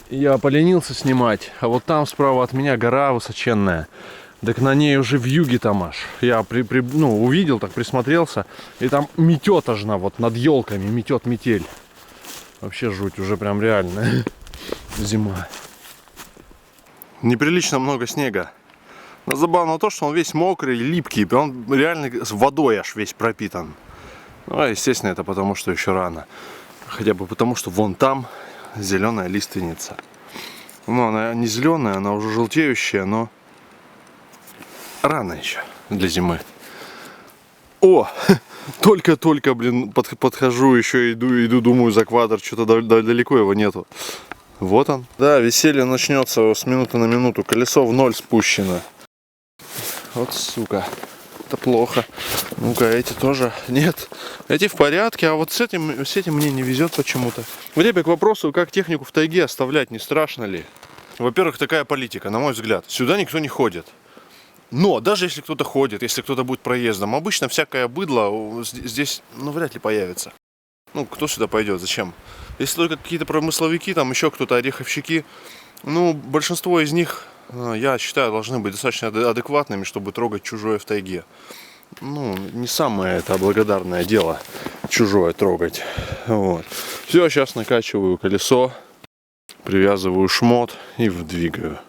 Я поленился снимать, а вот там справа от меня гора высоченная. Так на ней уже вьюги там аж. Я увидел, так присмотрелся. И там метет аж вот над елками, метет метель. Вообще жуть, уже прям реально. Зима. Неприлично много снега. Но забавно то, что он весь мокрый, липкий. Он реально с водой аж весь пропитан. Ну, а естественно, это потому, что еще рано. Хотя бы потому, что вон там зеленая лиственница. Ну, она не зеленая, она уже желтеющая, но рано еще для зимы. О! Только-только, блин, подхожу, еще иду, думаю, за квадр, что-то далеко его нету. Вот он. Да, веселье начнется с минуты на минуту. Колесо в ноль спущено. Вот сука. Это плохо. Ну-ка, эти тоже. Нет. Эти в порядке, а вот с этим мне не везет почему-то. Время к вопросу, как технику в тайге оставлять, не страшно ли? Во-первых, такая политика, на мой взгляд. Сюда никто не ходит. Но даже если кто-то ходит, если кто-то будет проездом, обычно всякое быдло здесь, ну, вряд ли появится. Ну, кто сюда пойдет, зачем? Если только какие-то промысловики, там еще кто-то, ореховщики, ну, большинство из них, я считаю, должны быть достаточно адекватными, чтобы трогать чужое в тайге. Ну, не самое это благодарное дело, чужое трогать. Вот. Все, сейчас накачиваю колесо, привязываю шмот и двигаю.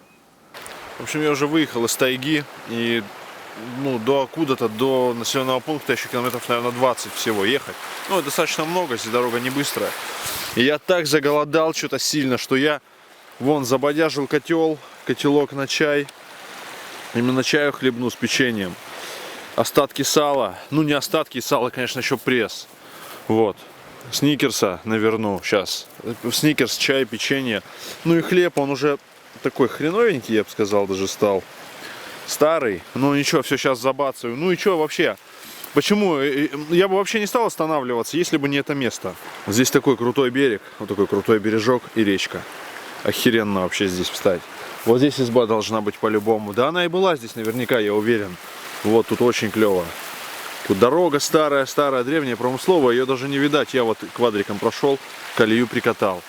В общем, я уже выехал из тайги, и до населенного пункта еще километров, наверное, 20 всего ехать. Ну, достаточно много, здесь дорога не быстрая. И я так заголодал что-то сильно, что я забодяжил котелок на чай. Именно чаю хлебну с печеньем. Остатки сала, ну не остатки сала, конечно, еще пресс. Вот. Сникерса наверну сейчас. Сникерс, чай, печенье. Ну и хлеб, он уже такой хреновенький, я бы сказал, даже стал. Старый, ну ничего, все сейчас забацаю. Ну и что вообще? Почему? Я бы вообще не стал останавливаться, если бы не это место. Здесь такой крутой берег, вот такой крутой бережок и речка. Охеренно вообще здесь встать. Вот здесь изба должна быть по-любому. Да она и была здесь наверняка, я уверен. Вот тут очень клево. Тут дорога старая, древняя, промысловая, ее даже не видать. Я вот квадриком прошел, колею прикатал.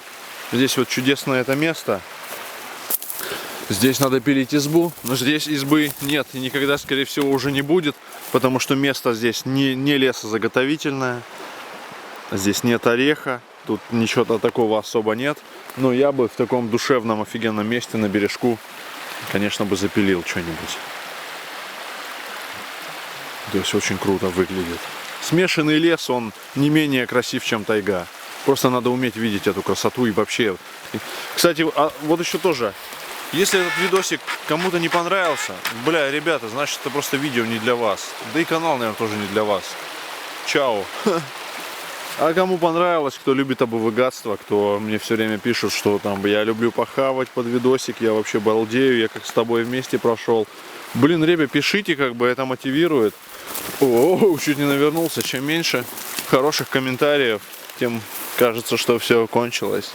Здесь вот чудесное это место. Здесь надо пилить избу, но здесь избы нет и никогда, скорее всего, уже не будет, потому что место здесь не лесозаготовительное, здесь нет ореха, тут ничего такого особо нет, но я бы в таком душевном, офигенном месте на бережку, конечно, бы запилил что-нибудь. То есть очень круто выглядит. Смешанный лес, он не менее красив, чем тайга. Просто надо уметь видеть эту красоту и вообще. Кстати, вот еще тоже. Если этот видосик кому-то не понравился, бля, ребята, значит это просто видео не для вас. Да и канал, наверное, тоже не для вас. Чао. А кому понравилось, кто любит обывыгатство, кто мне все время пишет, что там я люблю похавать под видосик, я вообще балдею, я как с тобой вместе прошел. Блин, ребят, пишите, как бы это мотивирует. О, чуть не навернулся. Чем меньше хороших комментариев, тем кажется, что все кончилось.